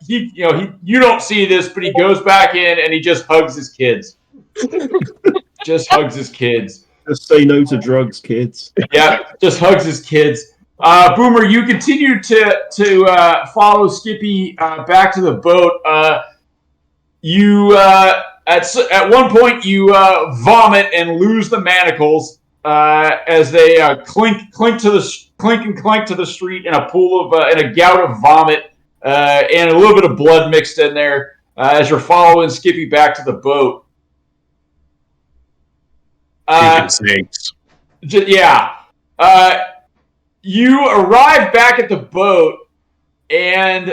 You don't see this, but he goes back in and he just hugs his kids. Just hugs his kids. Just say no to drugs, kids. Yeah, just hugs his kids. Boomer, you continue to follow Skippy back to the boat. You at one point you vomit and lose the manacles as they clink to the street in a pool of in a gout of vomit and a little bit of blood mixed in there as you're following Skippy back to the boat. Snakes. Yeah. You arrive back at the boat and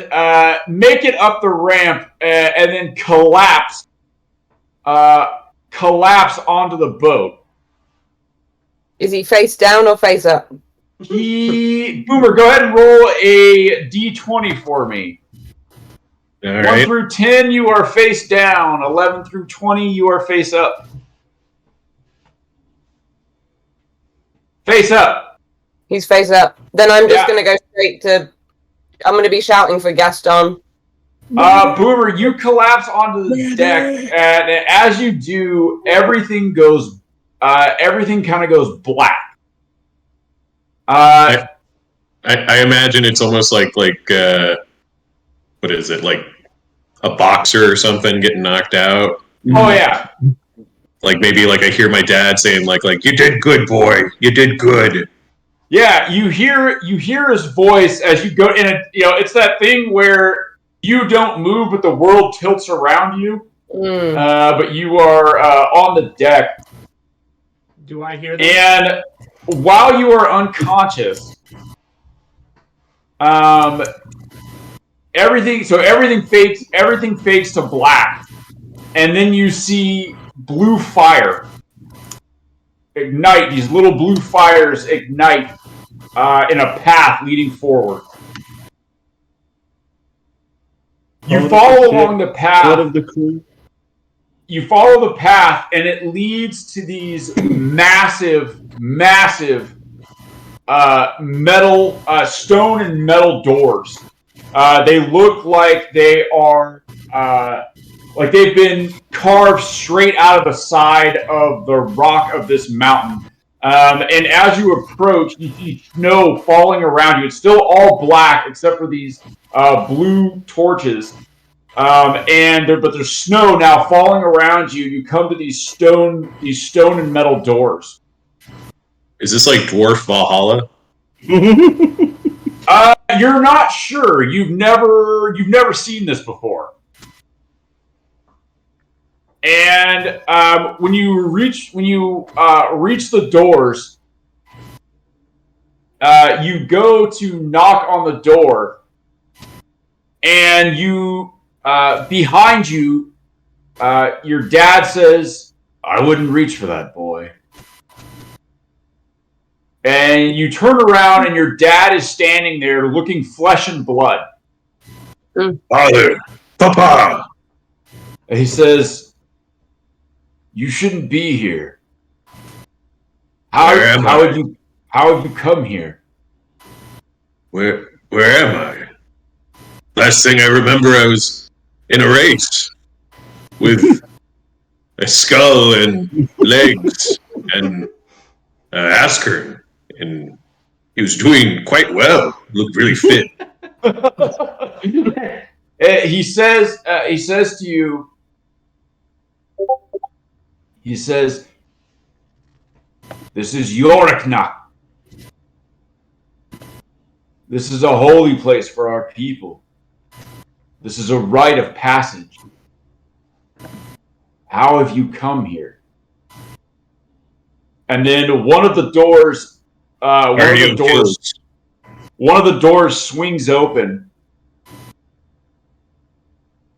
make it up the ramp and then collapse onto the boat. Is he face down or face up? Boomer, go ahead and roll a d20 for me. All 1 right. through 10, you are face down. 11 through 20, you are face up. Face up. He's face up. Then I'm just going to go straight to... I'm going to be shouting for Gaston. Boomer, you collapse onto the deck, and as you do, everything kind of goes black. I imagine it's almost like what is it, like a boxer or something getting knocked out? Oh yeah. Like maybe like I hear my dad saying like you did good, boy, you did good. Yeah, you hear his voice as you go, and it's that thing where you don't move, but the world tilts around you. But you are on the deck. Do I hear them? And while you are unconscious, everything fades to black, and then you see blue fire ignite. These little blue fires ignite in a path leading forward. You follow along the path. Of the crew. You follow the path, and it leads to these massive metal, stone and metal doors. They look like they are like they've been carved straight out of the side of the rock of this mountain. And as you approach, you see snow falling around you. It's still all black except for these blue torches. But there's snow now falling around you. You come to these stone and metal doors. Is this like Dwarf Valhalla? You're not sure. You've never seen this before. And when you reach the doors, you go to knock on the door, and you behind you, your dad says, "I wouldn't reach for that, boy." And you turn around, and your dad is standing there looking flesh and blood. Father, Papa. And he says, "You shouldn't be here. How have you come here?" Where am I? Last thing I remember, I was in a race with a skull and legs and Asker, and he was doing quite well. Looked really fit. He says to you, he says, "This is Yorkna. This is a holy place for our people. This is a rite of passage. How have you come here?" And then one of the doors swings open.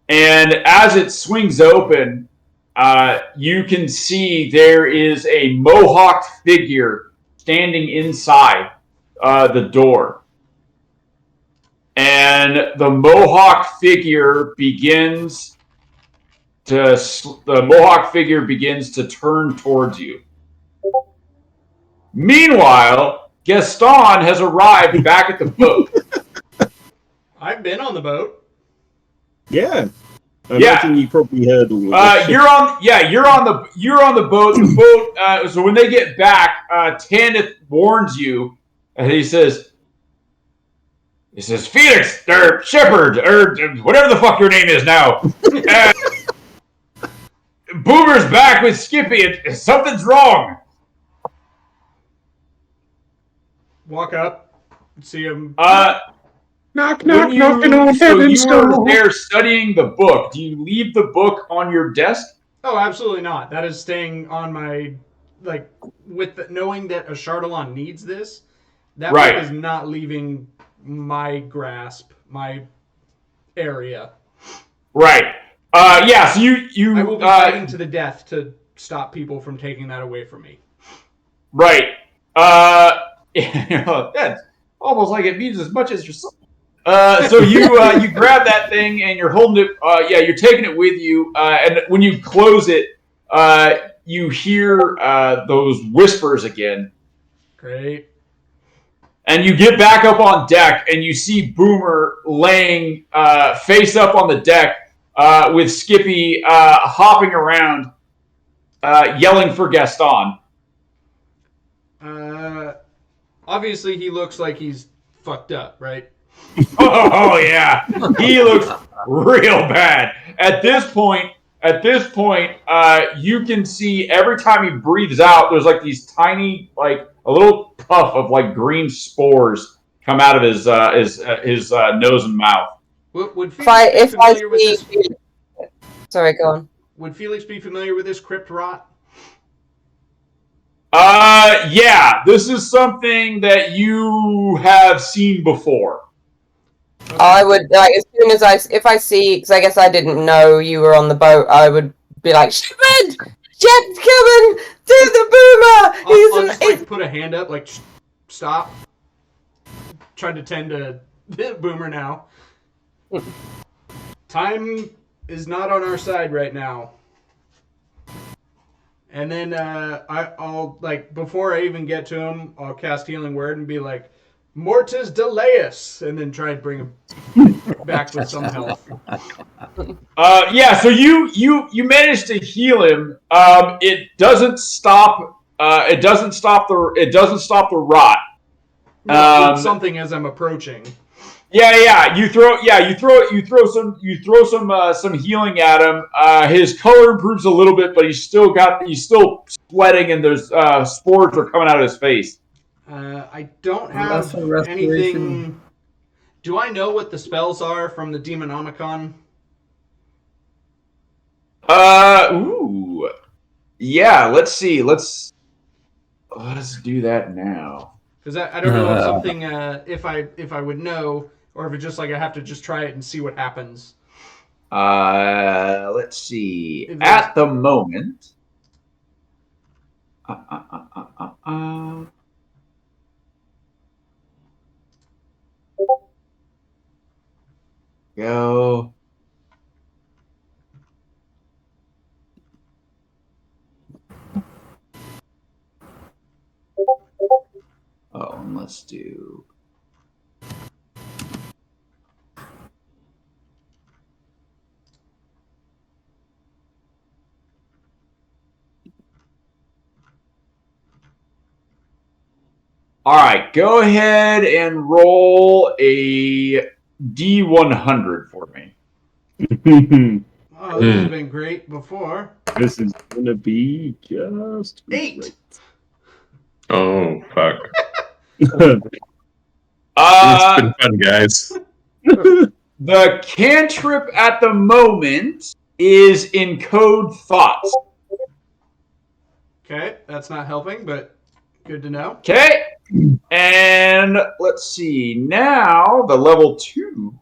And as it swings open, you can see there is a mohawked figure standing inside the door. And the mohawk figure begins to turn towards you. Meanwhile, Gaston has arrived back at the boat. I've been on the boat. Yeah. I imagine you probably heard all of this. You're on the boat. The boat. So when they get back, Tanith warns you, and he says, "Felix, or Shepard, or whatever the fuck your name is now. Boomer's back with Skippy. Something's wrong." Walk up, see him. Knock, knocking on heaven's door. So you were there studying the book. Do you leave the book on your desk? Oh, absolutely not. That is staying on my, knowing that a Chardalon needs this, that book is not leaving my grasp, my area. Right. So you I will be fighting to the death to stop people from taking that away from me. Right. That's almost like it means as much as yourself. So you grab that thing and you're holding it. You're taking it with you. And when you close it, you hear those whispers again. Great. And you get back up on deck and you see Boomer laying face up on the deck with Skippy hopping around, yelling for Gaston. Obviously, he looks like he's fucked up, right? Oh yeah, he looks real bad. At this point, you can see every time he breathes out, there's like these tiny a little puff of like green spores come out of his nose and mouth. Would Felix be familiar with this? Sorry, go on. Would Felix be familiar with this crypt rot? Yeah, this is something that you have seen before. Okay. I would, like, as soon as if I see, because I guess I didn't know you were on the boat, I would be like, Shepard! Jet's coming to the boomer! I'll just, like, put a hand up, like, stop. Trying to tend to the boomer now. Time is not on our side right now. And then I'll, like, before I even get to him, I'll cast Healing Word and be like, Mortis Delayus, and then try and bring him back with some health. Yeah, so you managed to heal him. It doesn't stop. It doesn't stop the rot. Something as I'm approaching. Yeah. You throw some healing at him. His color improves a little bit, but he's still sweating, and there's spores are coming out of his face. I don't have anything. Do I know what the spells are from the Demonomicon? Ooh. Yeah, let's see. Let's do that now. Because I don't know if something if I would know, or if it's just like I have to just try it and see what happens. Let's see. At the moment. Go. Oh, and let's do. All right, go ahead and roll a D100 for me. Oh, this has been great before. This is gonna be just 8. Great. Oh fuck! It's been fun, guys. The cantrip at the moment is Encode Thoughts. Okay, that's not helping, but good to know. Okay, and let's see. Now the level 2.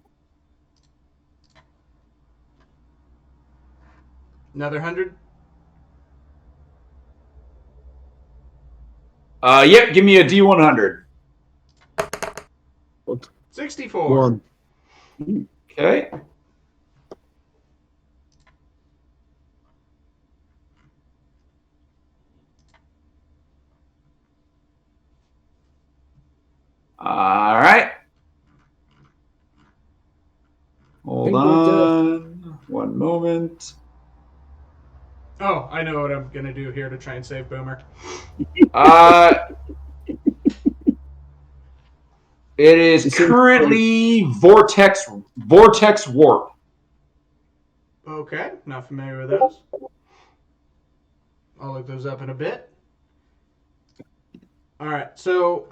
Another 100. Yep. Give me a D100. 64. 1. Okay. All right. Hold on. One moment. Oh, I know what I'm gonna do here to try and save Boomer. It is currently Vortex Warp. Okay, not familiar with those. I'll look those up in a bit. Alright, so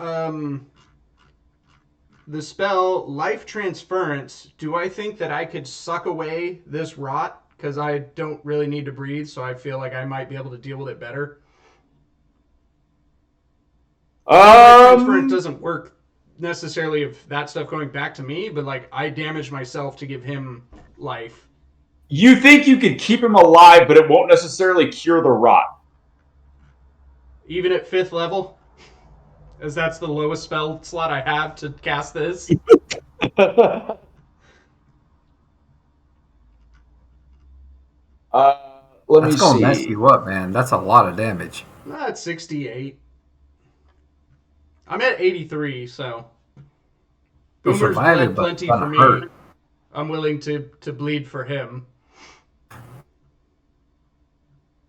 the spell Life Transference, do I think that I could suck away this rot? Because I don't really need to breathe, so I feel like I might be able to deal with it better. Life Transference doesn't work necessarily of that stuff going back to me, but like I damage myself to give him life. You think you could keep him alive, but it won't necessarily cure the rot. Even at 5th level? As that's the lowest spell slot I have to cast this. Let me see. That's gonna mess you up, man. That's a lot of damage. That's 68. I'm at 83, so Boomer's bled plenty for me. Hurt. I'm willing to bleed for him.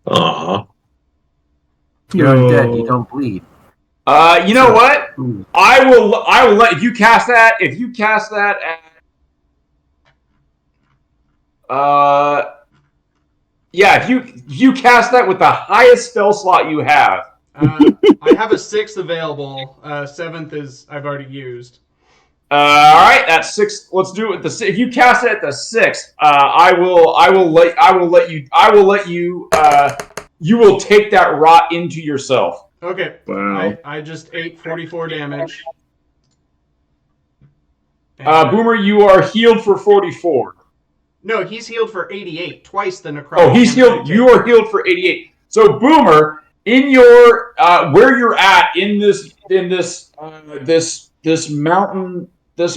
Aww. You're undead. You don't bleed. You know what? I will let if you cast that at yeah, if you cast that with the highest spell slot you have, I have a 6th available. 7th is I've already used. All right, that's 6. Let's do it with the. If you cast it at the 6th, I will let you. You will take that rot into yourself. Okay. Wow. I just ate 44 damage. Boomer, you are healed for 44. No, he's healed for 88, twice the necrotic. Oh, he's healed. You are healed for 88. So, Boomer, in your where you're at in this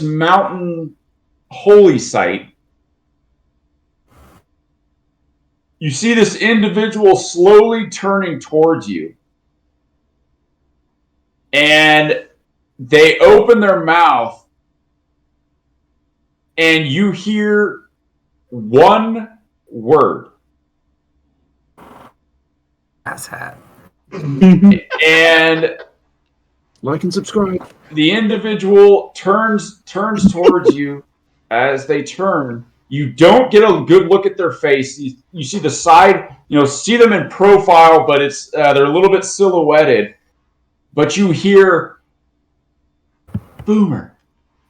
mountain holy site, you see this individual slowly turning towards you, and they open their mouth, and you hear one word. Asshat. And like and subscribe. The individual turns towards you. As they turn, you don't get a good look at their face. You see the side, see them in profile, but it's they're a little bit silhouetted. But you hear Boomer,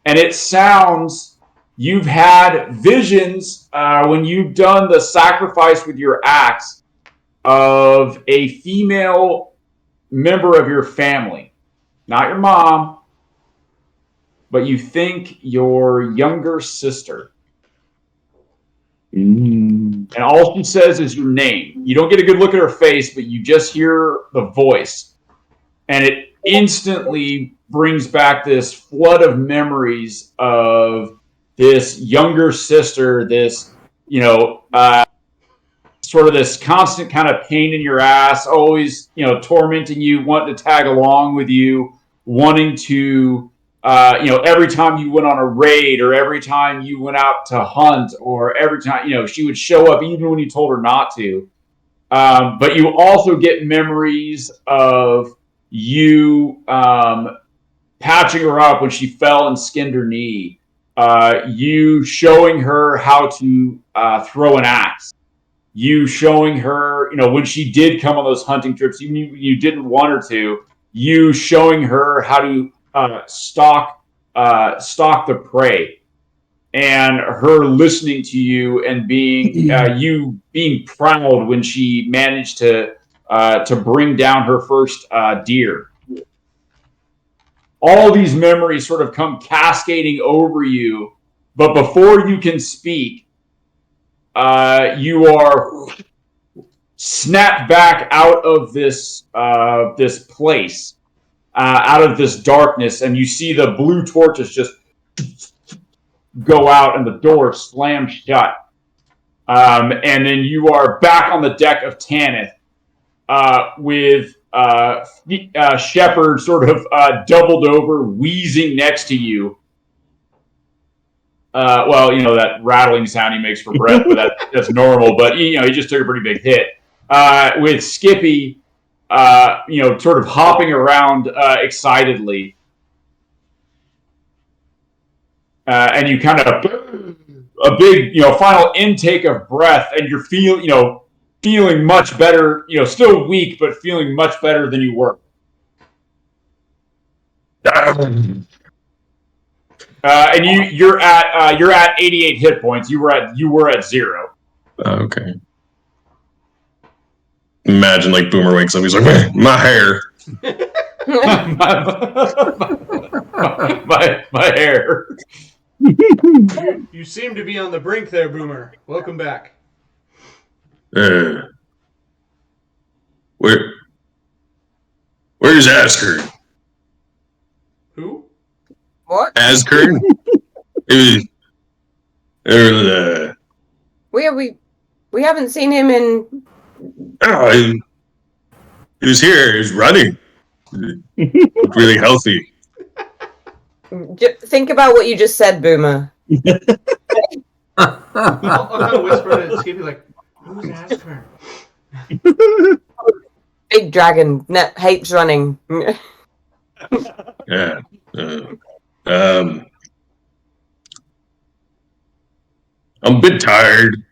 and it sounds. You've had visions when you've done the sacrifice with your axe of a female member of your family. Not your mom, but you think your younger sister. And all she says is your name. You don't get a good look at her face, but you just hear the voice. And it instantly brings back this flood of memories of this younger sister, this, sort of this constant kind of pain in your ass, always, tormenting you, wanting to tag along with you, wanting to, every time you went on a raid or every time you went out to hunt or every time, she would show up even when you told her not to. But you also get memories of you patching her up when she fell and skinned her knee. You showing her how to throw an axe. You showing her, when she did come on those hunting trips, even you didn't want her to. You showing her how to stalk the prey, and her listening to you and being you being proud when she managed to bring down her first deer. All these memories sort of come cascading over you, but before you can speak, you are snapped back out of this place, out of this darkness, and you see the blue torches just go out and the door slam shut. And then you are back on the deck of Tanith with Shepard sort of doubled over, wheezing next to you. That rattling sound he makes for breath, but that's normal. But he just took a pretty big hit. With Skippy, sort of hopping around excitedly, and you kind of a big, final intake of breath, and you're feeling much better. Still weak, but feeling much better than you were. And you're at 88 hit points. You were at 0. Okay. Imagine like Boomer wakes up. He's like, my hair. my hair. You seem to be on the brink there, Boomer. Welcome back. Where's Askern? Who? What? Askern? We haven't seen him in. Oh, he was here. He was running. Looked really healthy. Think about what you just said, Boomer. I'll kind of whisper to Skippy, like, who's Askern? Big dragon hates running. Yeah. I'm a bit tired.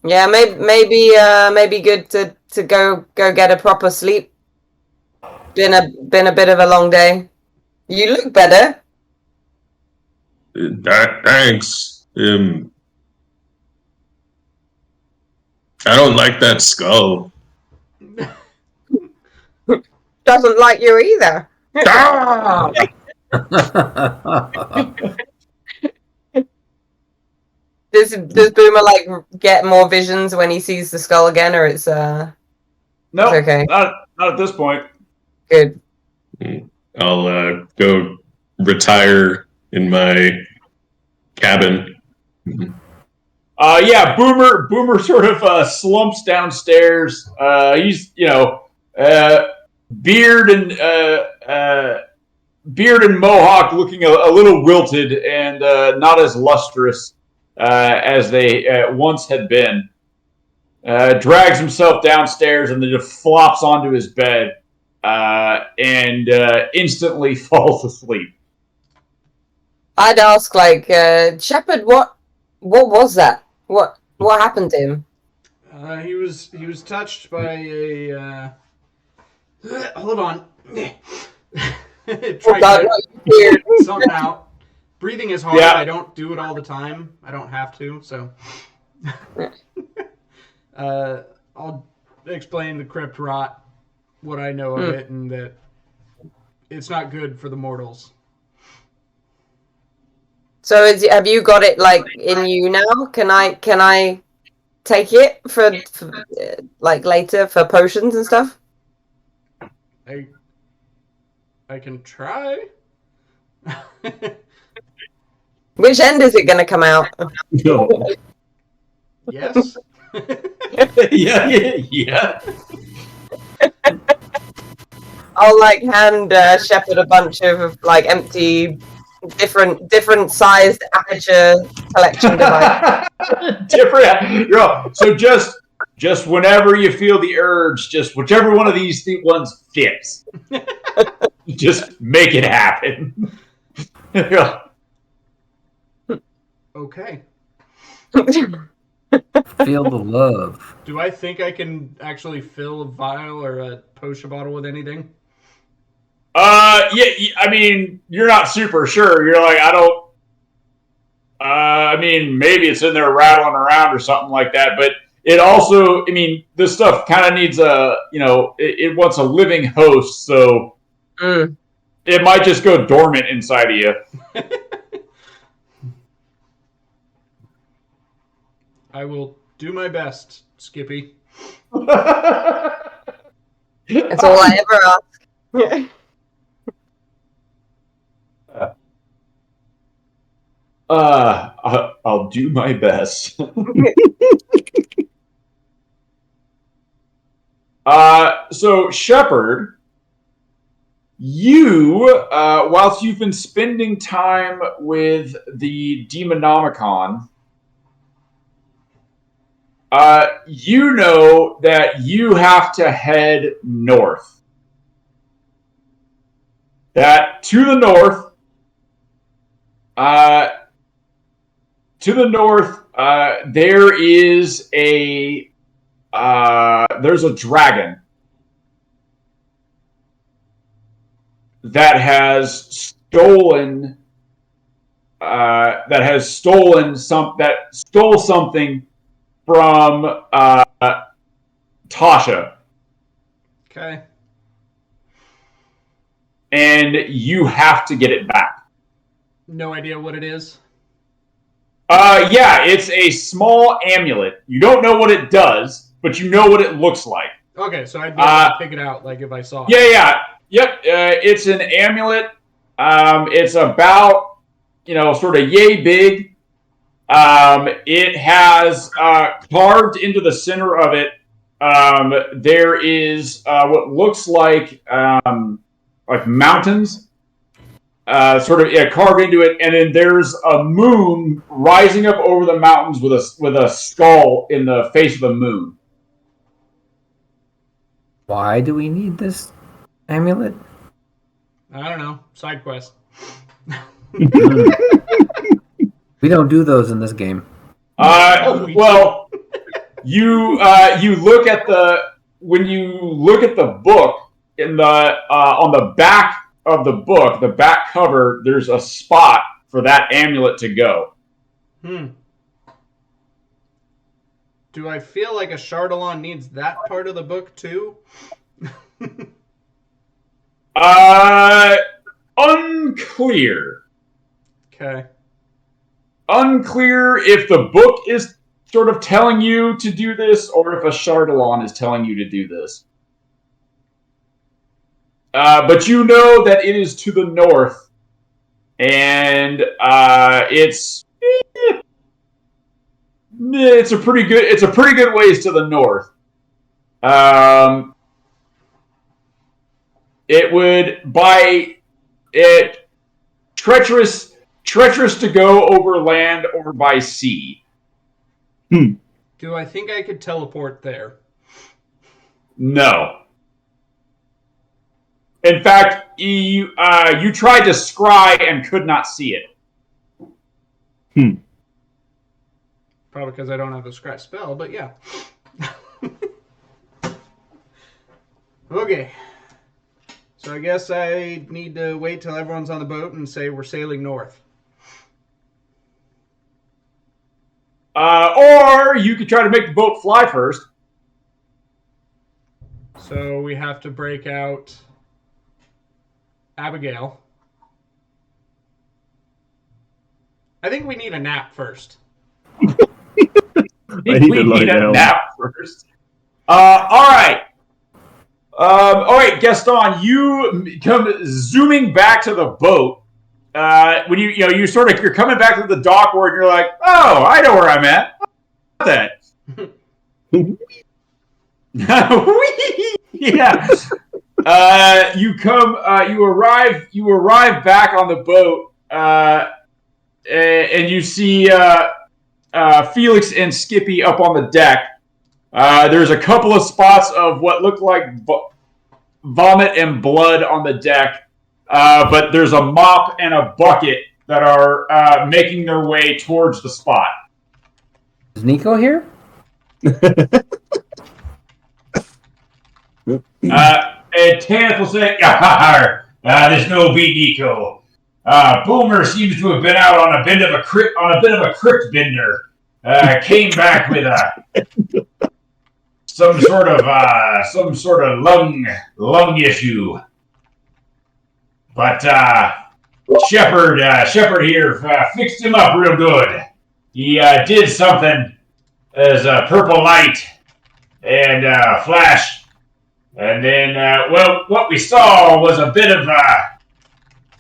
Yeah, maybe good to go get a proper sleep. Been a bit of a long day. You look better. Thanks. I don't like that skull. Doesn't like you either. Ah! Does Boomer like get more visions when he sees the skull again, or it's No, it's okay. not at this point. Good. I'll go retire in my cabin. Yeah, Boomer sort of slumps downstairs. He's beard and mohawk looking a little wilted and not as lustrous as they once had been. Drags himself downstairs and then just flops onto his bed and instantly falls asleep. I'd ask, like, Shepard, what was that? What happened to him? He was touched by a. Hold on. Try something out. Breathing is hard. Yeah. I don't do it all the time. I don't have to, so. I'll explain the crypt rot, what I know of it, and that it's not good for the mortals. So have you got it like in you now? Can I take it for like later for potions and stuff? I can try. Which end is it going to come out? Yes. Yeah. I'll like hand Shepard a bunch of like empty, different sized aperture collection device. So just whenever you feel the urge, just whichever one of these ones fits, just make it happen. Okay. Feel the love. Do I think I can actually fill a vial or a potion bottle with anything? Yeah. I mean, you're not super sure. You're like, I don't. I mean, maybe it's in there rattling around or something like that. But it also, I mean, this stuff kind of needs it wants a living host, so it might just go dormant inside of you. I will do my best, Skippy. That's all I ever ask. I'll do my best. So Shepard, you, whilst you've been spending time with the Demonomicon, you know that you have to head north. That to the north, there is there's a dragon that stole something from Tasha. Okay. And you have to get it back. No idea what it is? Yeah, it's a small amulet. You don't know what it does, but you know what it looks like. Okay, so I'd be able to pick it out, like, if I saw it. Yep. It's an amulet. It's about, sort of yay big. It has carved into the center of it. There is what looks like mountains, carved into it, and then there's a moon rising up over the mountains with a skull in the face of the moon. Why do we need this amulet? I don't know. Side quest. We don't do those in this game. Well, you look at when you look at the book, in the on the back of the book, the back cover, there's a spot for that amulet to go. Do I feel like a Chardalon needs that part of the book too? Unclear. Okay. Unclear if the book is sort of telling you to do this, or if a Chardalon is telling you to do this. But you know that it is to the north, and it's a pretty good ways to the north. It would treacherous to go over land or by sea. Do I think I could teleport there? No. In fact, you tried to scry and could not see it. Probably because I don't have a scry spell, but yeah. Okay. So I guess I need to wait till everyone's on the boat and say we're sailing north. Or you could try to make the boat fly first. So we have to break out Abigail. I think we need a nap first. We need a nap first. All right. All right, Gaston, you come zooming back to the boat. When you're coming back to the dock where you're like, oh, I know where I'm at. That. Yeah. You arrive back on the boat, and you see Felix and Skippy up on the deck. There's a couple of spots of what look like vomit and blood on the deck, but there's a mop and a bucket that are making their way towards the spot. Is Nico here? And Tanith will say, "There's no be Nico. Boomer seems to have been out on a bit of a crypt bender. Came back with some sort of lung issue. But Shepard here fixed him up real good. He did something as a purple light and flash, and then what we saw was a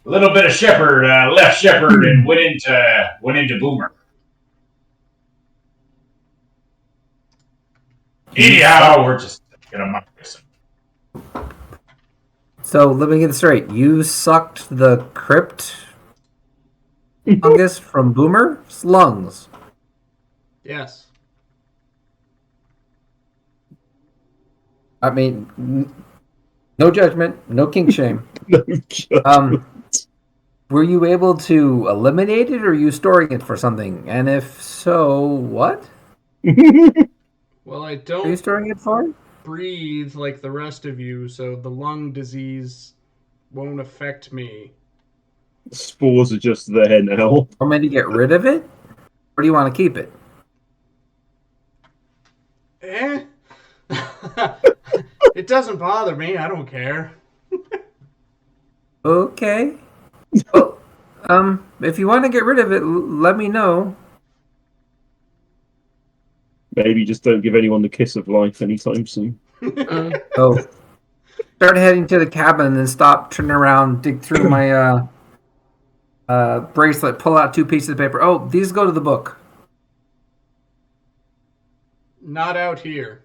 little bit of Shepard left Shepard and went into Boomer. Anyhow, we're just gonna mark this. So let me get this straight. You sucked the crypt fungus from Boomer's lungs. Yes. I mean, no judgment, no kink shame. No judgment. Were you able to eliminate it, or are you storing it for something? And if so, what? Well, I Are you don't storing it for? breathe like the rest of you, so the lung disease won't affect me. Spores are just there now. Or maybe get rid of it? Or do you want to keep it? It doesn't bother me. I don't care. Okay. Well, if you want to get rid of it, let me know. Maybe just don't give anyone the kiss of life anytime soon. Oh. Start heading to the cabin and then stop, turn around, dig through my bracelet, pull out 2 pieces of paper. Oh, these go to the book. Not out here.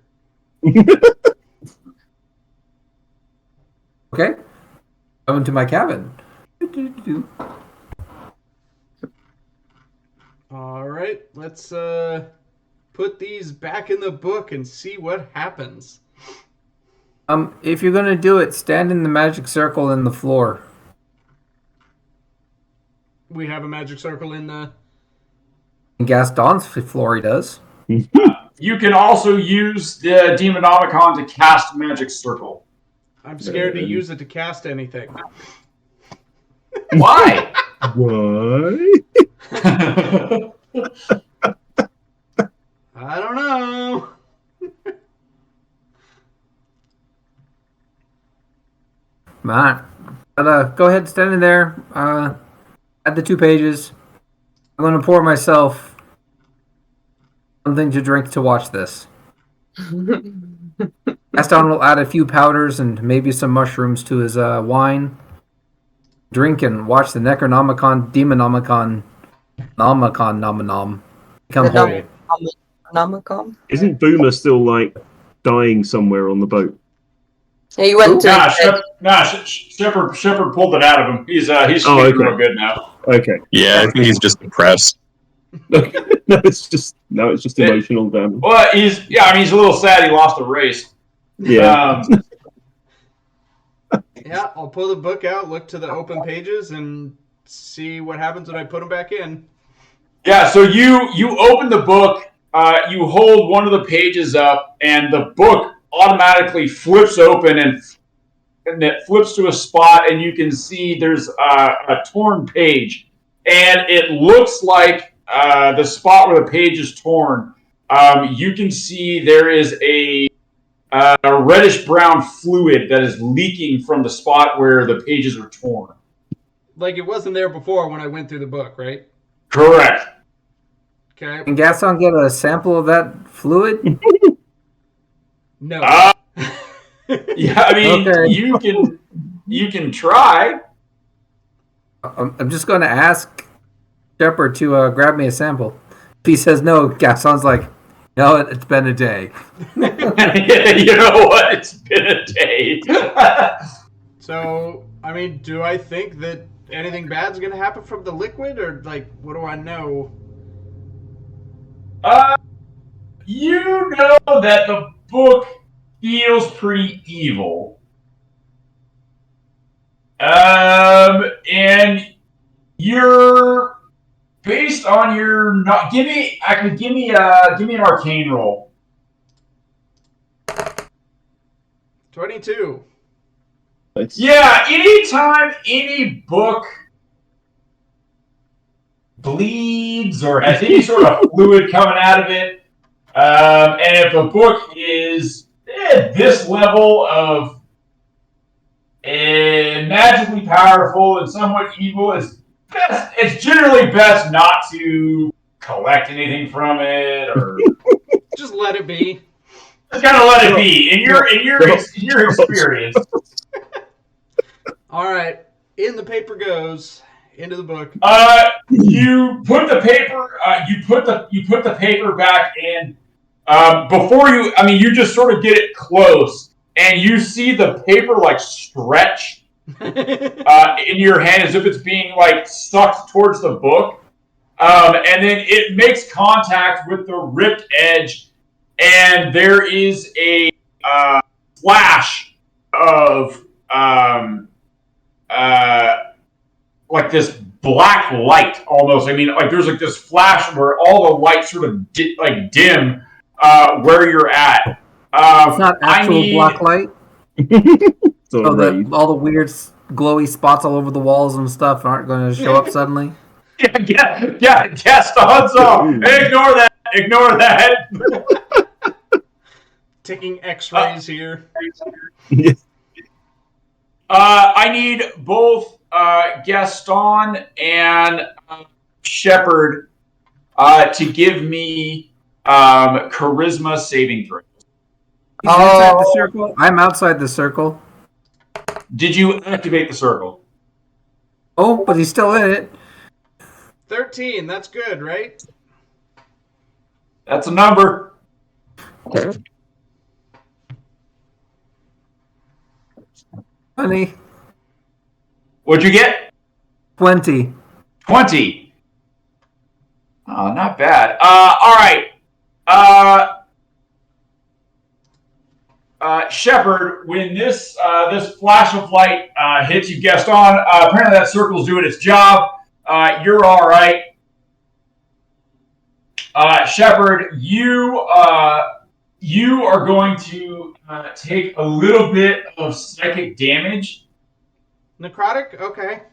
Okay. Go into my cabin. All right, let's put these back in the book and see what happens. If you're gonna do it, stand in the magic circle in the floor. We have a magic circle in the... In Gaston's floor, he does. You can also use the Demonomicon to cast Magic Circle. I'm scared to use it to cast anything. Why? Why? I don't know. Alright. But, go ahead, stand in there. At the 2 pages. I'm going to pour myself something to drink to watch this. Gaston will add a few powders and maybe some mushrooms to his wine. Drink and watch the Necronomicon, Demonomicon, Nom become whole. Nomicon? Isn't Boomer still like dying somewhere on the boat? He went to. Shepard pulled it out of him. He's sleeping real good now. Okay. Yeah, I think he's just depressed. No, it's just emotional damage. Well, he's a little sad he lost the race. Yeah. Yeah, I'll pull the book out, look to the open pages, and see what happens when I put them back in. Yeah, so you open the book, you hold one of the pages up, and the book automatically flips open, and it flips to a spot, and you can see there's a torn page. And it looks like the spot where the page is torn, you can see there is a reddish-brown fluid that is leaking from the spot where the pages are torn. Like it wasn't there before when I went through the book, right? Correct. Okay. Can Gaston get a sample of that fluid? No. Yeah, I mean, Okay. you can try. I'm just going to ask Shepard to grab me a sample. If he says no, Gaston's like, no, it's been a day. You know what? It's been a day. So, I mean, do I think that anything bad's going to happen from the liquid, or like, what do I know? You know that the book feels pretty evil. And you're based on your not give me an arcane roll. 22. Yeah, anytime any book bleeds or has any sort of fluid coming out of it, and if a book is this level of magically powerful and somewhat evil, it's generally best not to collect anything from it or just let it be. Just kind of let it be in your experience. All right, in the paper goes into the book. You put the paper. You put the paper back in. Before you just sort of get it close, and you see the paper like stretch in your hand as if it's being like sucked towards the book, and then it makes contact with the ripped edge, and there is a flash of like this black light almost. I mean, like there's like this flash where all the lights sort of dim where you're at. It's not actual black light. So all the weird glowy spots all over the walls and stuff aren't going to show up suddenly. Yeah, Gaston's off. Ignore that. Taking X-rays here. I need both Gaston and Shepard to give me charisma saving throws. He's inside the circle. I'm outside the circle. Did you activate the circle? Oh, but he's still in it. 13. That's good, right? That's a number. Honey. What'd you get? 20. 20. Oh, not bad. All right. Shepard, when this flash of light hits you, Gaston, apparently that circle's doing its job. You're all right. Shepard, you you are going to take a little bit of psychic damage. Necrotic? Okay.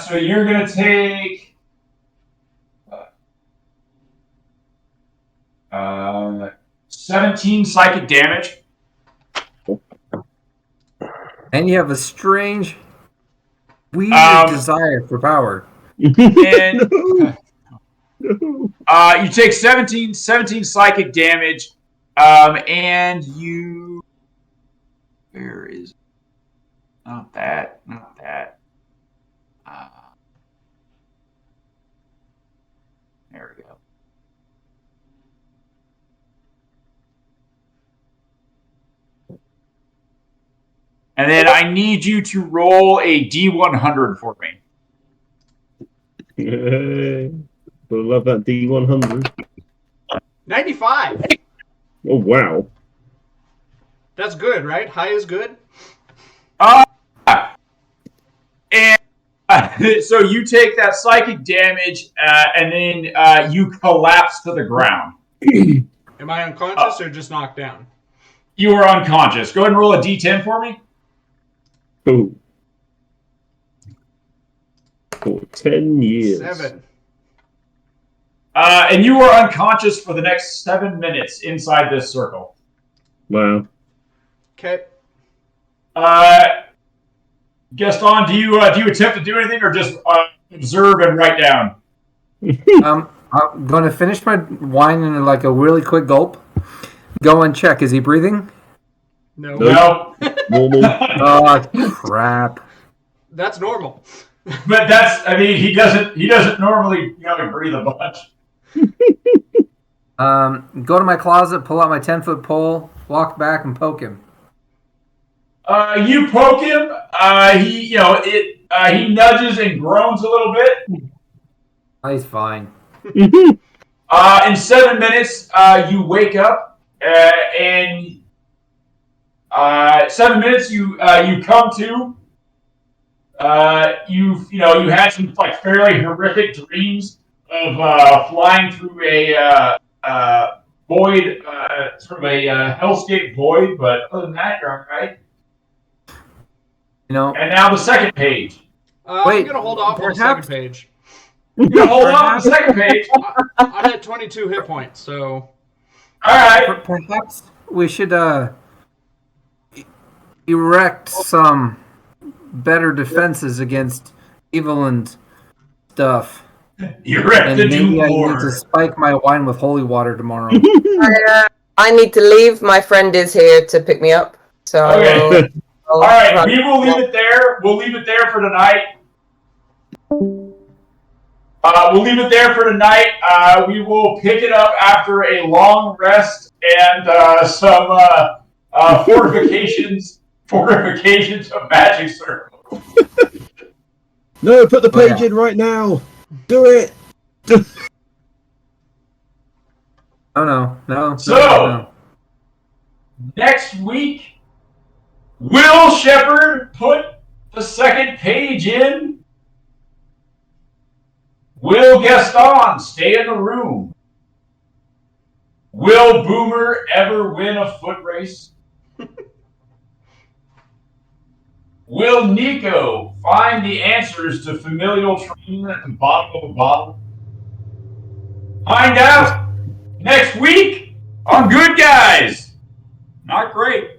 So you're going to take 17 psychic damage. And you have a strange, weird desire for power. And you take 17 psychic damage, and you... Where is it? Not that. There we go. And then I need you to roll a D100 for me. I love that D100. 95. Oh, wow. That's good, right? High is good? And so you take that psychic damage, and then you collapse to the ground. Am I unconscious or just knocked down? You are unconscious. Go ahead and roll a D10 for me. Oh. For 10 years. 7. And you are unconscious for the next 7 minutes inside this circle. Wow. Okay. Gaston, do you attempt to do anything or just observe and write down? I'm going to finish my wine in like a really quick gulp. Go and check. Is he breathing? No. Normal. Oh, crap. That's normal. But he doesn't normally breathe a bunch. Go to my closet, pull out my 10-foot pole, walk back, and poke him. You poke him. He nudges and groans a little bit. He's fine. In 7 minutes, you wake up, and 7 minutes you come to. You had some like fairly horrific dreams of flying through a void, sort of a hellscape void. But other than that, you're all right. And now the second page. Wait, I'm gonna hold off on the second page. You're gonna hold off on the second page. I'm at 22 hit points, so. All right. Perhaps we should erect some better defenses against evil and stuff. Erect the new I war. need to spike my wine with holy water tomorrow. I need to leave. My friend is here to pick me up. So. Okay. All right, we will leave it there. We'll leave it there for tonight. We will pick it up after a long rest and some fortifications of Magic Circle. No, put the page in right now. Do it. No. So, next week, will Shepard put the second page in? Will Gaston stay in the room? Will Boomer ever win a foot race? Will Nico find the answers to familial training at the bottom of a bottle? Find out next week on Good Guys. Not great.